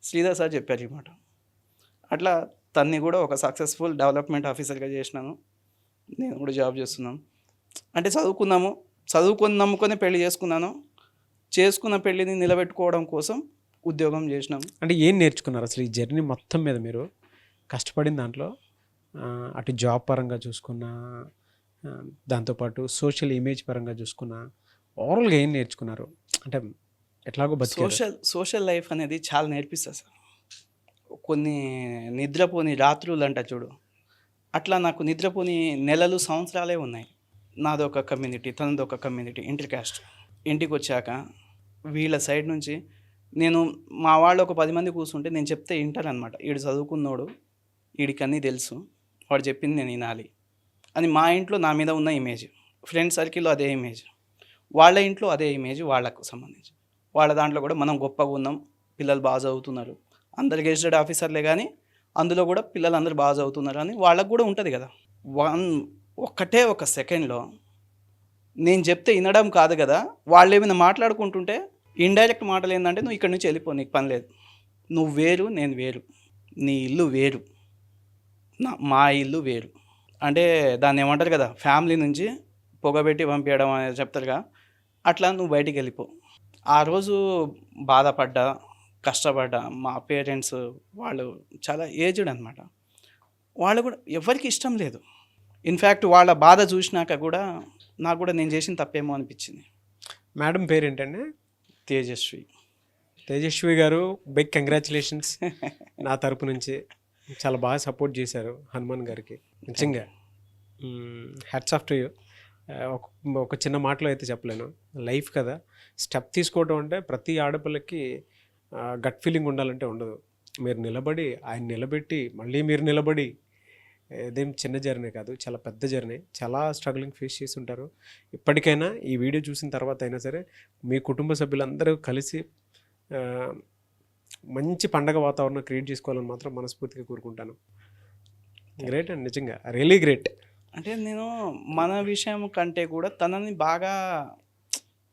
శ్రీధర్ సార్ చెప్పారు ఈ మాట. అట్లా తన్ని కూడా ఒక సక్సెస్ఫుల్ డెవలప్మెంట్ ఆఫీసర్గా చేసినాను. నేను కూడా జాబ్ చేస్తున్నాను. అంటే చదువుకుని నమ్ముకొని పెళ్లి చేసుకున్నాను. చేసుకున్న పెళ్ళిని నిలబెట్టుకోవడం కోసం ఉద్యోగం చేసినాం. అంటే ఏం నేర్చుకున్నారు అసలు ఈ జర్నీ మొత్తం మీద మీరు కష్టపడిన దాంట్లో? అటు జాబ్ పరంగా చూసుకున్నా, దాంతోపాటు సోషల్ ఇమేజ్ పరంగా చూసుకున్నా, ఓవరాల్గా ఏం నేర్చుకున్నారు? అంటే ఎట్లాగో బతికారు. సోషల్ లైఫ్ అనేది చాలా నేర్పిస్తుంది సార్. కొన్ని నిద్రపోని రాత్రులు అంట చూడు, అట్లా నాకు నిద్రపోని నెలలు సంవత్సరాలే ఉన్నాయి. నాదొక కమ్యూనిటీ, తనదొక కమ్యూనిటీ, ఇంటర్ క్యాస్ట్. ఇంటికి వచ్చాక వీళ్ళ సైడ్ నుంచి నేను మా వాళ్ళు ఒక 10 మంది కూర్చుంటే నేను చెప్తే వింటారనమాట. వీడు చదువుకున్నోడు, వీడికి అన్నీ తెలుసు, వాడు చెప్పింది నేను వినాలి అని మా ఇంట్లో నా మీద ఉన్న ఇమేజ్, ఫ్రెండ్ సర్కిల్లో అదే ఇమేజ్, వాళ్ళ ఇంట్లో అదే ఇమేజ్ వాళ్ళకు సంబంధించి. వాళ్ళ దాంట్లో కూడా మనం గొప్పగా ఉన్నాం, పిల్లలు బాగా చదువుతున్నారు, అందరు గెజిటెడ్ ఆఫీసర్లే కానీ అందులో కూడా పిల్లలు అందరూ బాగా చదువుతున్నారు అని వాళ్ళకు కూడా ఉంటుంది కదా. ఒక్కటే ఒక సెకండ్లో నేను చెప్తే వినడం కాదు కదా, వాళ్ళు ఏమైనా మాట్లాడుకుంటుంటే ఇండైరెక్ట్ మాటలు ఏంటంటే నువ్వు ఇక్కడి నుంచి వెళ్ళిపో, నీకు పని లేదు, నువ్వు వేరు నేను వేరు, నీ ఇల్లు వేరు, మా ఇల్లు వేరు. అంటే దాన్ని ఏమంటారు కదా, ఫ్యామిలీ నుంచి పొగబెట్టి పంపించడం అనేది చెప్తారుగా, అట్లా నువ్వు బయటికి వెళ్ళిపో. ఆ రోజు బాధపడ్డా, కష్టపడ్డా. మా పేరెంట్స్ వాళ్ళు చాలా ఏజ్డ్ అనమాట, వాళ్ళు కూడా ఎవరికి ఇష్టం లేదు. ఇన్ఫ్యాక్ట్ వాళ్ళ బాధ చూసినాక కూడా నాకు కూడా నేను చేసిన తప్పేమో అనిపించింది. మేడం పేరేంటండి? తేజస్వి. తేజస్వి గారు, బిగ్ కంగ్రాచులేషన్స్ నా తరపు నుంచి. చాలా బాగా సపోర్ట్ చేశారు హనుమాన్ గారికి, నిజంగా హ్యాట్స్ ఆఫ్ టు యూ. ఒక చిన్న మాటలో అయితే చెప్పలేను, లైఫ్ కదా, స్టెప్ తీసుకోవడం అంటే ప్రతి ఆడపిల్లకి గట్ ఫీలింగ్ ఉండాలంటే ఉండదు. మీరు నిలబడి, ఆయన నిలబెట్టి, మళ్ళీ మీరు నిలబడి, ఇదేం చిన్న జర్నీ కాదు, చాలా పెద్ద జర్నీ, చాలా స్ట్రగ్లింగ్ ఫేస్ చేసి ఉంటారు. ఇప్పటికైనా ఈ వీడియో చూసిన తర్వాత అయినా సరే మీ కుటుంబ సభ్యులందరూ కలిసి మంచి పండగ వాతావరణం క్రియేట్ చేసుకోవాలని మాత్రం మనస్ఫూర్తిగా కోరుకుంటాను. గ్రేట్ అండి, నిజంగా రియలీ గ్రేట్. అంటే నేను మన విషయం కంటే కూడా తనని బాగా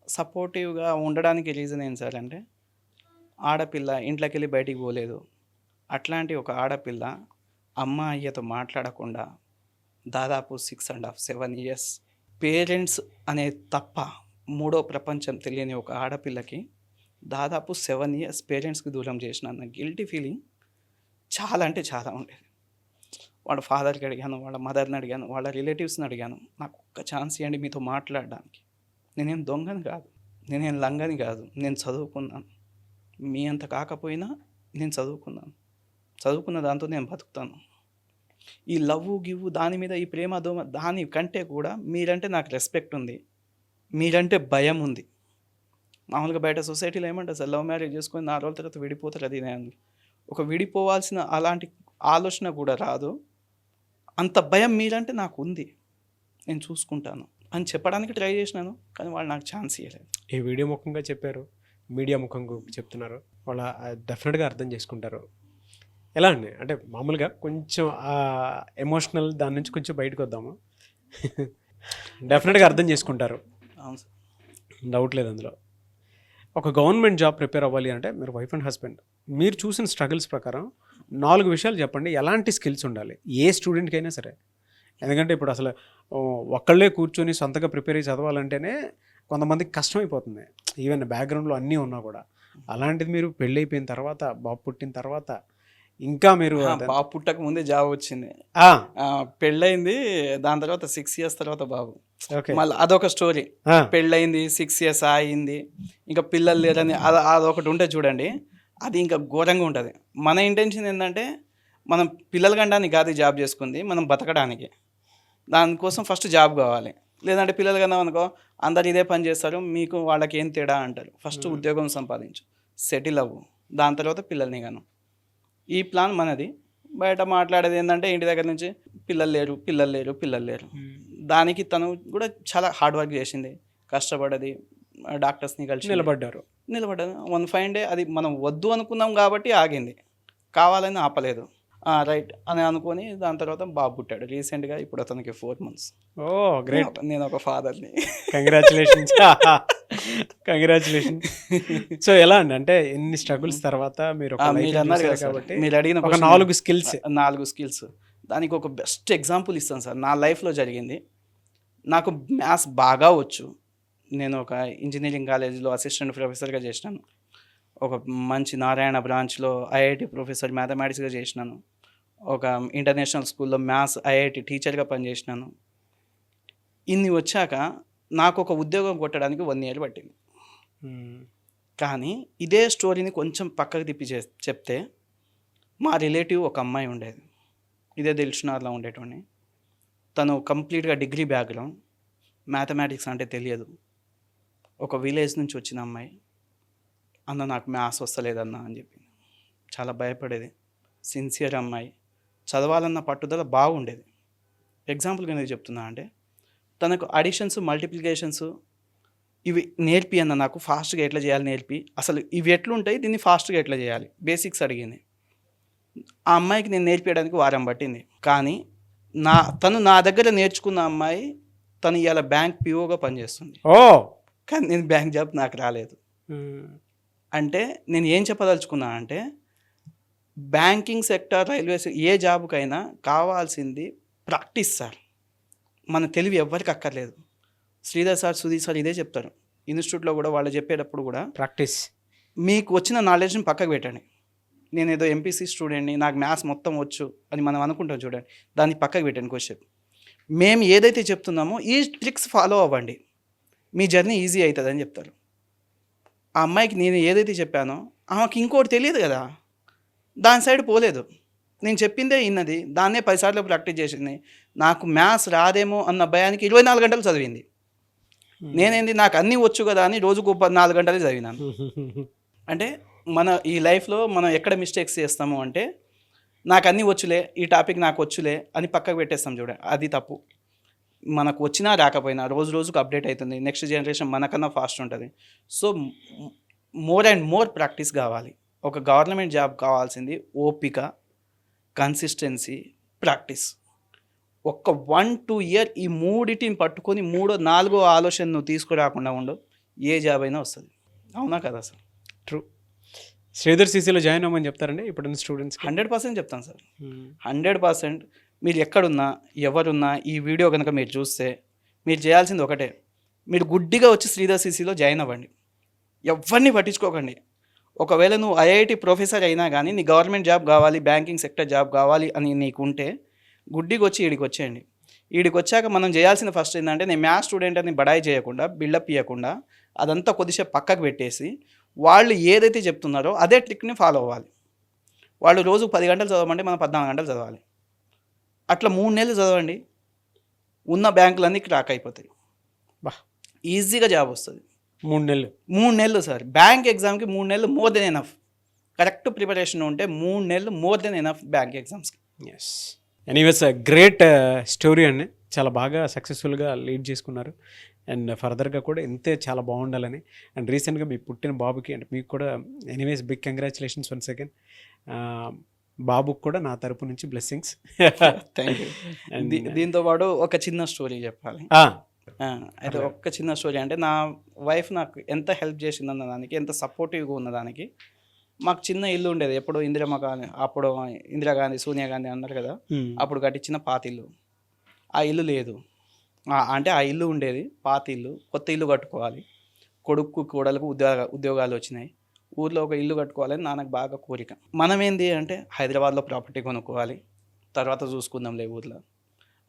సపోర్టివ్గా ఉండడానికి రీజన్ ఏంటి సార్ అంటే, ఆడపిల్ల ఇంట్లోకి వెళ్ళి బయటికి పోలేదు, అట్లాంటి ఒక ఆడపిల్ల అమ్మ అయ్యతో మాట్లాడకుండా దాదాపు 6.5 7 years పేరెంట్స్ అనే తప్ప మూడో ప్రపంచం తెలియని ఒక ఆడపిల్లకి దాదాపు 7 years పేరెంట్స్కి దూరం చేసిన గిల్టీ ఫీలింగ్ చాలా అంటే చాలా ఉండేది. వాళ్ళ ఫాదర్కి అడిగాను, వాళ్ళ మదర్ని అడిగాను, వాళ్ళ రిలేటివ్స్ని అడిగాను, నాకు ఒక్క ఛాన్స్ ఇవ్వండి మీతో మాట్లాడడానికి. నేనేం దొంగని కాదు, నేనేం లంగని కాదు, నేను చదువుకున్నాను, మీ అంత కాకపోయినా నేను చదువుకున్న దాంతో నేను బతుకుతాను. ఈ లవ్ గివ్వు దాని మీద, ఈ ప్రేమ దోమ దాని కంటే కూడా మీరంటే నాకు రెస్పెక్ట్ ఉంది, మీరంటే భయం ఉంది. మామూలుగా బయట సొసైటీలో ఏమంటారు సార్, లవ్ మ్యారేజ్ చేసుకొని 4 రోజుల తర్వాత విడిపోతారు, అది నేను ఒక విడిపోవాల్సిన అలాంటి ఆలోచన కూడా రాదు. అంత భయం మీరంటే నాకు ఉంది, నేను చూసుకుంటాను అని చెప్పడానికి ట్రై చేసినాను, కానీ వాళ్ళు నాకు ఛాన్స్ ఇవ్వలేదు. ఈ వీడియో ముఖంగా చెప్పారు, మీడియా ముఖంగా చెప్తున్నారు, వాళ్ళ డెఫినెట్గా అర్థం చేసుకుంటారు. ఎలా అండి అంటే మామూలుగా కొంచెం ఎమోషనల్ దాని నుంచి కొంచెం బయటకు వద్దాము. డెఫినెట్గా అర్థం చేసుకుంటారు, అవును సార్, డౌట్ లేదు అందులో. ఒక గవర్నమెంట్ జాబ్ ప్రిపేర్ అవ్వాలి అంటే మీరు వైఫ్ అండ్ హస్బెండ్, మీరు చూసిన స్ట్రగుల్స్ ప్రకారం 4 విషయాలు చెప్పండి. ఎలాంటి స్కిల్స్ ఉండాలి ఏ స్టూడెంట్కైనా సరే? ఎందుకంటే ఇప్పుడు అసలు ఒక్కళ్ళే కూర్చొని సొంతగా ప్రిపేర్ అయ్యి చదవాలంటేనే కొంతమందికి కష్టమైపోతుంది, ఈవెన్ బ్యాక్గ్రౌండ్లో అన్నీ ఉన్నా కూడా. అలాంటిది మీరు పెళ్ళి అయిపోయిన తర్వాత, బాబు పుట్టిన తర్వాత, ఇంకా మీరు బాబు పుట్టక ముందే జాబ్ వచ్చింది, పెళ్ళయింది, దాని తర్వాత 6 years తర్వాత బాబు, మళ్ళీ అదొక స్టోరీ. పెళ్ళయింది 6 years అయింది, ఇంకా పిల్లలు లేరని అదొకటి ఉంటే చూడండి, అది ఇంకా ఘోరంగా ఉంటుంది. మన ఇంటెన్షన్ ఏంటంటే మనం పిల్లల కండానికి కాదు జాబ్ చేసుకుంది, మనం బతకడానికి. దానికోసం ఫస్ట్ జాబ్ కావాలి, లేదంటే పిల్లలు కన్నా అనుకో అందరు ఇదే పని చేస్తారు, మీకు వాళ్ళకి ఏం తేడా అంటారు. ఫస్ట్ ఉద్యోగం సంపాదించు, సెటిల్ అవ్వు, దాని తర్వాత పిల్లల్ని గాను. ఈ ప్లాన్ మనది. బయట మాట్లాడేది ఏంటంటే ఇంటి దగ్గర నుంచి పిల్లలు లేరు. దానికి తను కూడా చాలా హార్డ్ వర్క్ చేసింది, కష్టపడ్డది, డాక్టర్స్ని కలిసి నిలబడ్డారు. వన్ ఫైన్ డే అది మనం వద్దు అనుకున్నాం కాబట్టి ఆగింది, కావాలని ఆపలేదు. రైట్ అని అనుకొని దాని తర్వాత బాబు పుట్టాడు రీసెంట్గా, ఇప్పుడు అతనికి 4 months. ఓ గ్రేట్, నేను ఒక ఫాదర్ని. కంగ్రాచులేషన్స్. సో ఎలా అండి అంటే ఎన్ని స్ట్రగుల్స్ తర్వాత మీరు అడిగిన ఒక 4 స్కిల్స్, దానికి ఒక బెస్ట్ ఎగ్జాంపుల్ ఇస్తాను సార్. నా లైఫ్లో జరిగింది. నాకు మ్యాథ్స్ బాగా వచ్చు, నేను ఒక ఇంజనీరింగ్ కాలేజీలో అసిస్టెంట్ ప్రొఫెసర్గా చేసినాను. ఒక మంచి నారాయణ బ్రాంచ్లో ఐఐటి ప్రొఫెసర్ మ్యాథమెటిక్స్గా చేసినాను. ఒక ఇంటర్నేషనల్ స్కూల్లో మ్యాథ్స్ ఐఐటి టీచర్గా పనిచేసినాను. ఇన్ని వచ్చాక నాకు ఒక ఉద్యోగం కొట్టడానికి 1 ఇయర్ పట్టింది. కానీ ఇదే స్టోరీని కొంచెం పక్కకు తిప్పి చెప్తే మా రిలేటివ్ ఒక అమ్మాయి ఉండేది. ఇదే దిల్షునార్లో ఉండేటోని. తను కంప్లీట్గా డిగ్రీ బ్యాక్గ్రౌండ్, మ్యాథమెటిక్స్ అంటే తెలియదు. ఒక విలేజ్ నుంచి వచ్చిన అమ్మాయి. అన్న నాకు మ్యాథ్స్ వస్తలేదన్న అని చెప్పింది. చాలా భయపడేది. సిన్సియర్ అమ్మాయి, చదవాలన్న పట్టుదల బాగుండేది. ఎగ్జాంపుల్గా నేను చెప్తున్నా అంటే తనకు అడిషన్స్, మల్టిప్లికేషన్స్ ఇవి నేర్పి అన్న, నాకు ఫాస్ట్గా ఎట్లా చేయాలి నేర్పి, అసలు ఇవి ఎట్లుంటాయి, దీన్ని ఫాస్ట్గా ఎట్లా చేయాలి, బేసిక్స్ అడిగింది. ఆ అమ్మాయికి నేను నేర్పించడానికి వారం పట్టింది. కానీ తను నా దగ్గర నేర్చుకున్న అమ్మాయి తను ఇవాళ బ్యాంక్ పిఓగా పనిచేస్తుంది. కానీ నేను బ్యాంక్ జాబ్ నాకు రాలేదు. అంటే నేను ఏం చెప్పదలుచుకున్నా అంటే బ్యాంకింగ్ సెక్టర్, రైల్వేస్, ఏ జాబ్కైనా కావాల్సింది ప్రాక్టీస్ సార్. మన తెలివి ఎవ్వరికి అక్కర్లేదు. శ్రీధర్ సార్, సుధీర్ సార్ ఇదే చెప్తారు ఇన్స్టిట్యూట్లో కూడా. వాళ్ళు చెప్పేటప్పుడు కూడా ప్రాక్టీస్. మీకు వచ్చిన నాలెడ్జ్ని పక్కకు పెట్టండి. నేను ఏదో ఎంపీసీ స్టూడెంట్ని, నాకు మ్యాథ్స్ మొత్తం వచ్చు అని మనం అనుకుంటాం చూడండి, దాన్ని పక్కకు పెట్టండి క్వశ్చన్. మేము ఏదైతే చెప్తున్నామో ఈ ట్రిక్స్ ఫాలో అవ్వండి, మీ జర్నీ ఈజీ అవుతుంది అని చెప్తారు. ఆ అమ్మాయికి నేను ఏదైతే చెప్పానో ఆమెకి ఇంకోటి తెలియదు కదా, దాని సైడ్ పోలేదు. నేను చెప్పిందే ఇన్నది, దాన్నే 10 సార్లు ప్రాక్టీస్ చేసింది. నాకు మ్యాథ్స్ రాదేమో అన్న భయానికి 24 గంటలు చదివింది. నేనేంది నాకు అన్నీ వచ్చు కదా అని రోజుకు 4 గంటలు చదివినాను. అంటే మన ఈ లైఫ్లో మనం ఎక్కడ మిస్టేక్స్ చేస్తాము అంటే నాకు అన్నీ వచ్చులే, ఈ టాపిక్ నాకు వచ్చులే అని పక్కకు పెట్టేస్తాం చూడండి, అది తప్పు. మనకు వచ్చినా రాకపోయినా రోజు రోజుకు అప్డేట్ అవుతుంది. నెక్స్ట్ జనరేషన్ మనకన్నా ఫాస్ట్ ఉంటుంది. So more and more practice కావాలి. ఒక గవర్నమెంట్ జాబ్ కావాల్సింది ఓపిక, కన్సిస్టెన్సీ, ప్రాక్టీస్. ఒక్క 1-2 ఇయర్ ఈ మూడిటిని పట్టుకొని 3వ 4వ ఆలోచన నువ్వు తీసుకురాకుండా ఉండు, ఏ జాబ్ అయినా వస్తుంది. అవునా కదా సార్? ట్రూ. శ్రీధర్ సీసీలో జాయిన్ అవ్వమని చెప్తారండి ఇప్పుడున్న స్టూడెంట్స్కి? 100% చెప్తాను సార్. 100%. మీరు ఎక్కడున్నా, ఎవరున్నా ఈ వీడియో కనుక మీరు చూస్తే మీరు చేయాల్సింది ఒకటే, మీరు గుడ్డిగా వచ్చి శ్రీధర్ సీసీలో జాయిన్ అవ్వండి. ఎవరిని పట్టించుకోకండి. ఒకవేళ నువ్వు ఐఐటి ప్రొఫెసర్ అయినా కానీ నీ గవర్నమెంట్ జాబ్ కావాలి, బ్యాంకింగ్ సెక్టర్ జాబ్ కావాలి అని నీకు ఉంటే గుడ్డికి వచ్చి ఈడికి వచ్చేయండి. ఈడికి వచ్చాక మనం చేయాల్సిన ఫస్ట్ ఏంటంటే, నేను మ్యాథ్స్ స్టూడెంట్ అని బడాయి చేయకుండా, బిల్డప్ ఇవ్వకుండా అదంతా కొద్దిసేపు పక్కకు పెట్టేసి వాళ్ళు ఏదైతే చెప్తున్నారో అదే ట్రిక్ని ఫాలో అవ్వాలి. వాళ్ళు రోజు 10 గంటలు చదవమంటే మనం 14 గంటలు చదవాలి. అట్లా 3 నెలలు చదవండి, ఉన్న బ్యాంకులన్నీ క్రాక్ అయిపోతాయి. ఈజీగా జాబ్ వస్తుంది. 3 నెలలు సార్. బ్యాంక్ ఎగ్జామ్కి 3 నెలలు more than enough. Correct preparation ఉంటే 3 నెలలు మోర్ దెన్ ఎనఫ్ బ్యాంక్ ఎగ్జామ్స్కి. ఎస్, ఎనీవేస్ గ్రేట్ స్టోరీ అండి. చాలా బాగా సక్సెస్ఫుల్గా లీడ్ చేసుకున్నారు. అండ్ ఫర్దర్గా కూడా ఇంతే చాలా బాగుండాలని. అండ్ రీసెంట్గా మీ పుట్టిన బాబుకి అంటే మీకు కూడా anyways big congratulations once again. బాబుకి కూడా నా తరపు నుంచి బ్లెస్సింగ్స్. Thank you. దీంతో పాటు ఒక చిన్న స్టోరీ చెప్పాలి. అయితే ఒక్క చిన్న స్టోరీ అంటే, నా వైఫ్ నాకు ఎంత హెల్ప్ చేసిందన్న దానికి, ఎంత సపోర్టివ్గా ఉన్నదానికి, మాకు చిన్న ఇల్లు ఉండేది. ఎప్పుడు అప్పుడు ఇందిరాగాంధీ, సోనియా గాంధీ అన్నారు కదా, అప్పుడు కట్టించిన పాతిల్లు. ఆ ఇల్లు లేదు. అంటే ఆ ఇల్లు ఉండేది పాత ఇల్లు, కొత్త ఇల్లు కట్టుకోవాలి. కొడుకు కోడలకు ఉద్యోగాలు వచ్చినాయి. ఊర్లో ఒక ఇల్లు కట్టుకోవాలని నాన్నకు బాగా కోరిక. మనం ఏంది అంటే హైదరాబాద్లో ప్రాపర్టీ కొనుక్కోవాలి, తర్వాత చూసుకుందాంలే ఊర్లో,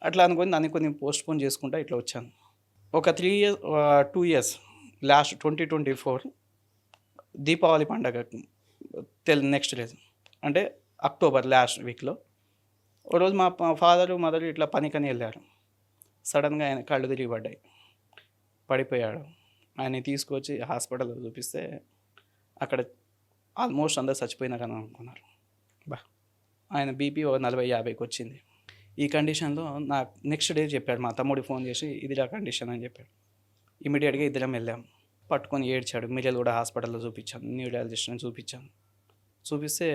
అట్లా అనుకుని దాన్ని కొన్ని పోస్ట్పోన్ చేసుకుంటా ఇట్లా వచ్చాను. ఒక 2 ఇయర్స్ లాస్ట్ 2024 దీపావళి పండగ నెక్స్ట్ డేస్ అంటే అక్టోబర్ లాస్ట్ వీక్లో ఓ రోజు మా ఫాదరు మదరు ఇట్లా పనికని వెళ్ళారు. సడన్గా ఆయన కళ్ళు తిరిగి పడిపోయాడు. ఆయన తీసుకొచ్చి హాస్పిటల్లో చూపిస్తే అక్కడ ఆల్మోస్ట్ అందరు చచ్చిపోయినారని అనుకున్నారు. ఆయన బీపీ 40-50కి వచ్చింది. ఈ కండిషన్లో నాకు నెక్స్ట్ డే చెప్పాడు, మా తమ్ముడికి ఫోన్ చేసి ఇదిలా కండిషన్ అని చెప్పాడు. ఇమీడియట్గా ఇద్దరం వెళ్ళాం. పట్టుకొని ఏడ్చాడు. మిర్యాలు కూడా హాస్పిటల్లో చూపించాను, న్యూరాలజిస్ట్ని చూపించాను. చూపిస్తే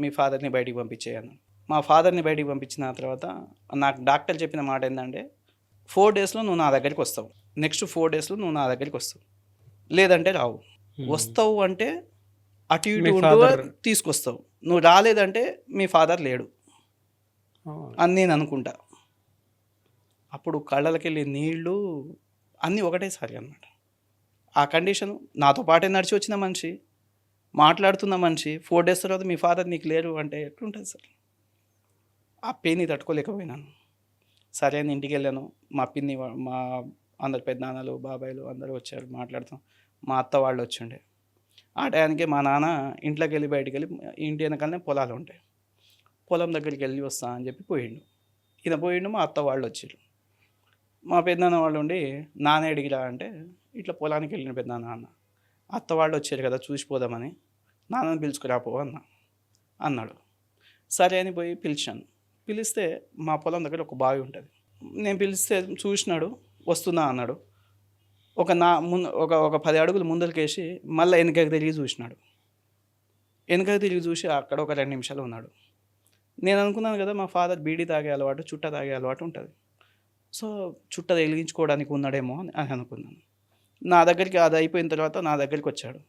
మీ ఫాదర్ని బయటికి పంపించేయాను. మా ఫాదర్ని బయటికి పంపించిన తర్వాత నాకు డాక్టర్ చెప్పిన మాట ఏంటంటే, 4 డేస్లో నువ్వు నా దగ్గరికి వస్తావు, నెక్స్ట్ 4 డేస్లో నువ్వు నా దగ్గరికి వస్తావు, లేదంటే రావు. వస్తావు అంటే అటు ఇటు తీసుకొస్తావు, నువ్వు రాలేదంటే మీ ఫాదర్ లేడు అని నేను అనుకుంటా. అప్పుడు కళ్ళకి వెళ్ళి నీళ్ళు అన్నీ ఒకటేసారి అన్నమాట. ఆ కండిషను నాతో పాటే నడిచి వచ్చిన మనిషి మాట్లాడుతున్న మనిషి 4 డేస్ తర్వాత మీ ఫాదర్ నీకు లేరు అంటే ఎట్లుంటుంది సార్? ఆ పెయిన్‌ని తట్టుకోలేకపోయినాను. సరే అని ఇంటికెళ్ళాను. మా పిన్ని మా అందరు పెద్దనాన్నలు, బాబాయిలు అందరూ వచ్చారు మాట్లాడుతాం. మా అత్త వాళ్ళు వచ్చుండే. ఆ టయానికి మా నాన్న ఇంట్లోకెళ్ళి బయటికెళ్ళి ఇంటి వెనకాలనే పొలాలుంటాయి. పొలం దగ్గరికెళ్ళి వస్తా అని చెప్పి పోయిండు. ఈయన పోయిండు, మా అత్త వాళ్ళు వచ్చిర్రు. మా పెద్దనాన్న వాళ్ళు ఉండి నాన్న ఏడికిరా అంటే ఇట్లా పొలానికి వెళ్ళిన పెద్దనాన్న అన్న. అత్త వాళ్ళు వచ్చారు కదా చూసిపోదామని నాన్నని పిలుచుకురా పో అన్నాడు. సరే అని పోయి పిలిచాను. పిలిస్తే మా పొలం దగ్గర ఒక బావి ఉంటుంది. నేను పిలిస్తే చూసినాడు, వస్తున్నా అన్నాడు. ఒక 10 అడుగులు ముందరికేసి మళ్ళీ వెనకకి తిరిగి చూసినాడు. వెనకకి తిరిగి చూసి అక్కడ ఒక 2 నిమిషాలు ఉన్నాడు. నేను అనుకున్నాను కదా మా ఫాదర్ బీడీ తాగే అలవాటు, చుట్ట తాగే అలవాటు ఉంటుంది. సో చుట్ట వెలిగించుకోవడానికి ఉన్నాడేమో అని అనుకున్నాను. నా దగ్గరికి అది అయిపోయిన తర్వాత నా దగ్గరికి వచ్చాడు.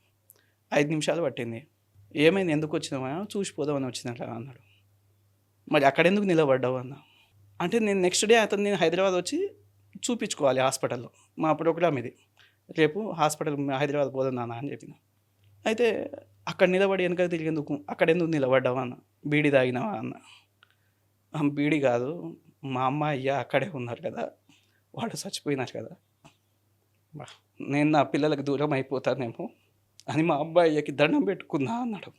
5 నిమిషాలు పట్టింది. ఏమైంది, ఎందుకు వచ్చినావా? చూసిపోదామని వచ్చినట్లా అన్నాడు. మరి అక్కడెందుకు నిలబడ్డావు అన్న. అంటే నేను నెక్స్ట్ డే నేను హైదరాబాద్ వచ్చి చూపించుకోవాలి హాస్పిటల్లో. మా ప్రోగ్రామ్ ఇది. రేపు హైదరాబాద్ పోదాం నాన్న అని చెప్పిన. అయితే అక్కడ నిలబడి వెనక తిరిగేందుకు అక్కడెందుకు నిలబడ్డావా అన్న. బీడీ తాగినావా అన్న. బీడీ కాదు, మా అమ్మ అయ్య అక్కడే ఉన్నారు కదా, వాళ్ళు చచ్చిపోయినారు కదా, నేను నా పిల్లలకు దూరం అయిపోతానేమో అని మా అబ్బాయికి దండం పెట్టుకున్నా అన్నాడు.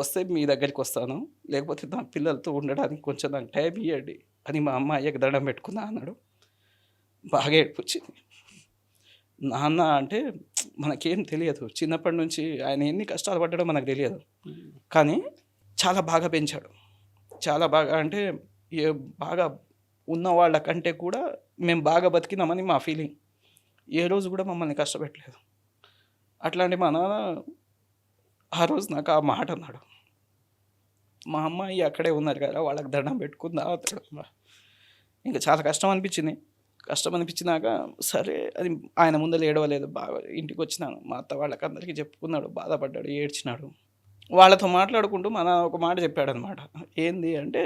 వస్తే మీ దగ్గరికి వస్తాను, లేకపోతే నా పిల్లలతో ఉండడానికి కొంచెం నాకు టైం ఇవ్వండి అని మా అమ్మ అయ్యకి దండం పెట్టుకున్నా అన్నాడు. బాగా ఏడ్పొచ్చింది. నాన్న అంటే మనకేం తెలియదు, చిన్నప్పటి నుంచి ఆయన ఎన్ని కష్టాలు పడ్డాడో మనకు తెలియదు, కానీ చాలా బాగా పెంచాడు. చాలా బాగా అంటే బాగా ఉన్న వాళ్ళకంటే కూడా మేము బాగా బతికినామని మా ఫీలింగ్. ఏ రోజు కూడా మమ్మల్ని కష్టపెట్టలేదు. అట్లాంటి మా నాన్న ఆ రోజు నాకు ఆ మాట అన్నాడు. మా అమ్మాయి అక్కడే ఉన్నారు కదా, వాళ్ళకి దండం పెట్టుకుందా అతడు. ఇంకా చాలా కష్టం అనిపించినాక సరే అది ఆయన ముందర ఏడవలేదు. బాగా ఇంటికి వచ్చినాను, మా అత్త వాళ్ళకి అందరికీ చెప్పుకున్నాడు, బాధపడ్డాడు, ఏడ్చినాడు. వాళ్ళతో మాట్లాడుకుంటూ మన ఒక మాట చెప్పాడు అనమాట. ఏంది అంటే,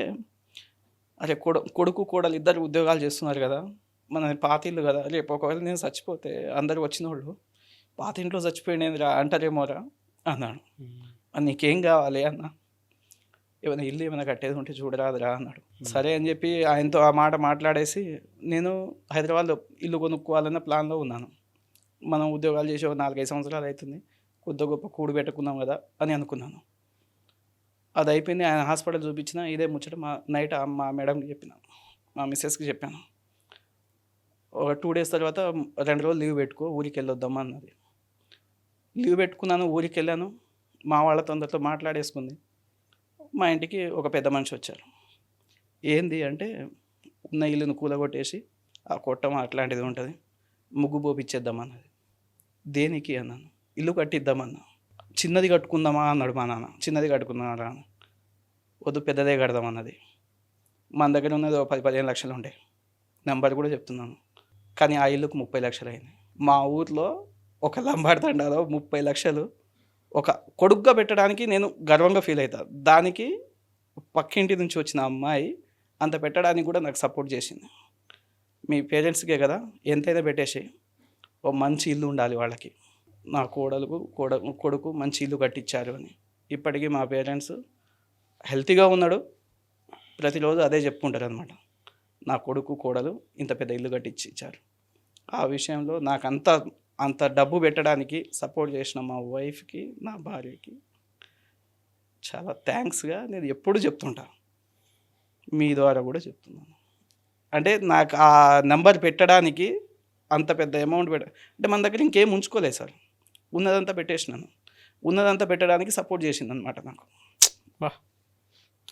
అరే కొడుకు కోడలు ఇద్దరు ఉద్యోగాలు చేస్తున్నారు కదా, మన పాత ఇల్లు కదా, రేపు ఒకవేళ నేను చచ్చిపోతే అందరు వచ్చిన వాళ్ళు పాత ఇంట్లో చచ్చిపోయినరా అంటారేమోరా అన్నాడు. నీకేం కావాలి అన్న, ఏమైనా ఇల్లు ఏమైనా కట్టేది ఉంటే చూడరాదురా అన్నాడు. సరే అని చెప్పి ఆయనతో ఆ మాట మాట్లాడేసి నేను హైదరాబాద్లో ఇల్లు కొనుక్కోవాలన్న ప్లాన్లో ఉన్నాను. మనం ఉద్యోగాలు చేసి 4-5 సంవత్సరాలు అవుతుంది, కొద్ది గొప్ప కూడు పెట్టుకుందాం కదా అని అనుకున్నాను. అది అయిపోయింది. ఆయన హాస్పిటల్ చూపించిన ఇదే ముచ్చట నైట్ మా మేడంకి చెప్పిన, మా మిస్సెస్కి చెప్పాను. ఒక 2 డేస్ తర్వాత 2 రోజులు లీవ్ పెట్టుకో, ఊరికి వెళ్ళొద్దామా అన్నది. లీవ్ పెట్టుకున్నాను, ఊరికి వెళ్ళాను. మా వాళ్ళతో అందరితో మాట్లాడేసుకుంది. మా ఇంటికి ఒక పెద్ద మనిషి వచ్చారు. ఏంది అంటే, ఉన్న ఇల్లును కూలగొట్టేసి ఆ కొట్టం అట్లాంటిది ఉంటుంది, ముగ్గు పోపిచ్చేద్దామన్నది. దేనికి అన్నాను. ఇల్లు కట్టిద్దామన్నా. చిన్నది కట్టుకుందామా అన్నాడు మా నాన్న. చిన్నది కట్టుకుందామా, వద్దు పెద్దదే కడదామన్నది. మన దగ్గర ఉన్నది 10-15 లక్షలు ఉండే, నెంబర్ కూడా చెప్తున్నాను. కానీ ఆ ఇల్లుకు 30 లక్షలు అయింది. మా ఊర్లో ఒక లంబాడి తండాలో 30 లక్షలు ఒక కొడుకుగా పెట్టడానికి నేను గర్వంగా ఫీల్ అవుతాను. దానికి పక్కింటి నుంచి వచ్చిన అమ్మాయి అంత పెట్టడానికి కూడా నాకు సపోర్ట్ చేసింది. మీ పేరెంట్స్కే కదా, ఎంతైనా పెట్టేసి ఓ మంచి ఇల్లు ఉండాలి వాళ్ళకి. నా కొడుకు మంచి ఇల్లు కట్టించారు అని. ఇప్పటికీ మా పేరెంట్స్ హెల్తీగా ఉన్నాడు, ప్రతిరోజు అదే చెప్పుకుంటారు అనమాట. నా కొడుకు కోడలు ఇంత పెద్ద ఇల్లు కట్టించి ఇచ్చారు. ఆ విషయంలో నాకు అంత డబ్బు పెట్టడానికి సపోర్ట్ చేసిన మా వైఫ్కి, నా భార్యకి చాలా థ్యాంక్స్గా నేను ఎప్పుడు చెప్తుంటా. మీ ద్వారా కూడా చెప్తున్నాను. అంటే నాకు ఆ నెంబర్ పెట్టడానికి అంత పెద్ద అమౌంట్ అంటే మన దగ్గర ఇంకేం ఉంచుకోలేదు సార్, ఉన్నదంతా పెట్టేసినాను. ఉన్నదంతా పెట్టడానికి సపోర్ట్ చేసింది అనమాట నాకు.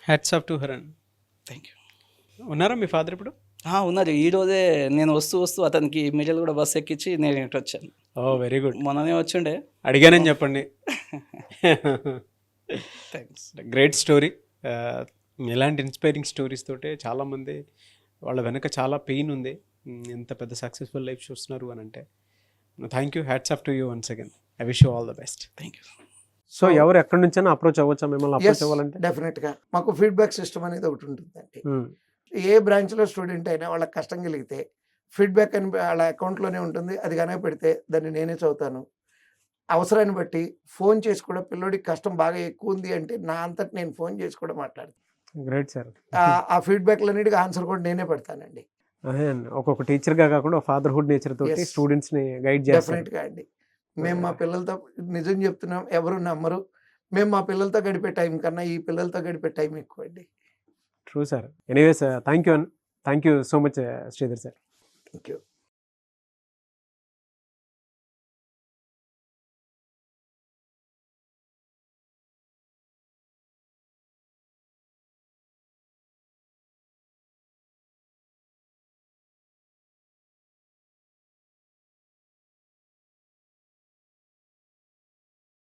Hats off to her. Thank you. ఉన్నారా మీ ఫాదర్ ఇప్పుడు? ఉన్నారు. ఈరోజే నేను వస్తూ అతనికి మిడిల్ కూడా బస్సు ఎక్కించి నేను ఇటు వచ్చాను. ఓ వెరీ గుడ్. మొన్ననే వచ్చిండే, అడిగానని చెప్పండి. థ్యాంక్స్. Great story. ఇలాంటి ఇన్స్పైరింగ్ స్టోరీస్ తోటే చాలామంది వాళ్ళ వెనక చాలా పెయిన్ ఉంది, ఎంత పెద్ద సక్సెస్ఫుల్ లైఫ్ చూస్తున్నారు అని అంటే. Thank you, hats off to you once again. I wish you all the best. Thank you. So ఎవరు ఎక్కడి నుంచైనా అప్రోచ్ అవ్వచ్చా మిమ్మల్ని? అప్రోచ్ అవ్వాలంటే డెఫినెట్గా మాకు ఫీడ్బ్యాక్ సిస్టమ్ అనేది ఒకటి ఉంటుందండి. ఏ బ్రాంచ్లో స్టూడెంట్ అయినా వాళ్ళకి కష్టం కలిగితే ఫీడ్బ్యాక్ అని వాళ్ళ అకౌంట్లోనే ఉంటుంది. అది కనుక పెడితే దాన్ని నేనే చదువుతాను. అవసరాన్ని బట్టి ఫోన్ చేసి కూడా పిల్లోడికి కష్టం బాగా ఎక్కువ ఉంది అంటే నా అంతటి నేను ఫోన్ చేసి కూడా మాట్లాడతాను. Great sir. ఆ ఫీడ్బ్యాక్లన్నిటికీ ఆన్సర్ కూడా నేనే పెడతానండి. అదే అండి, ఒక్కొక్క టీచర్గా కాకుండా ఫాదర్హుడ్ నేచర్ తోటి Yes. స్టూడెంట్స్ని గైడ్ చేస్తారు. డెఫినెట్గా అండి. మేము మా పిల్లలతో నిజం చెప్తున్నాం, ఎవరు నమ్మరు, మేము మా పిల్లలతో గడిపే టైం కన్నా ఈ పిల్లలతో గడిపే టైం ఎక్కువ అండి. True sir. Anyways thank you so much Sridhar sir. Thank you.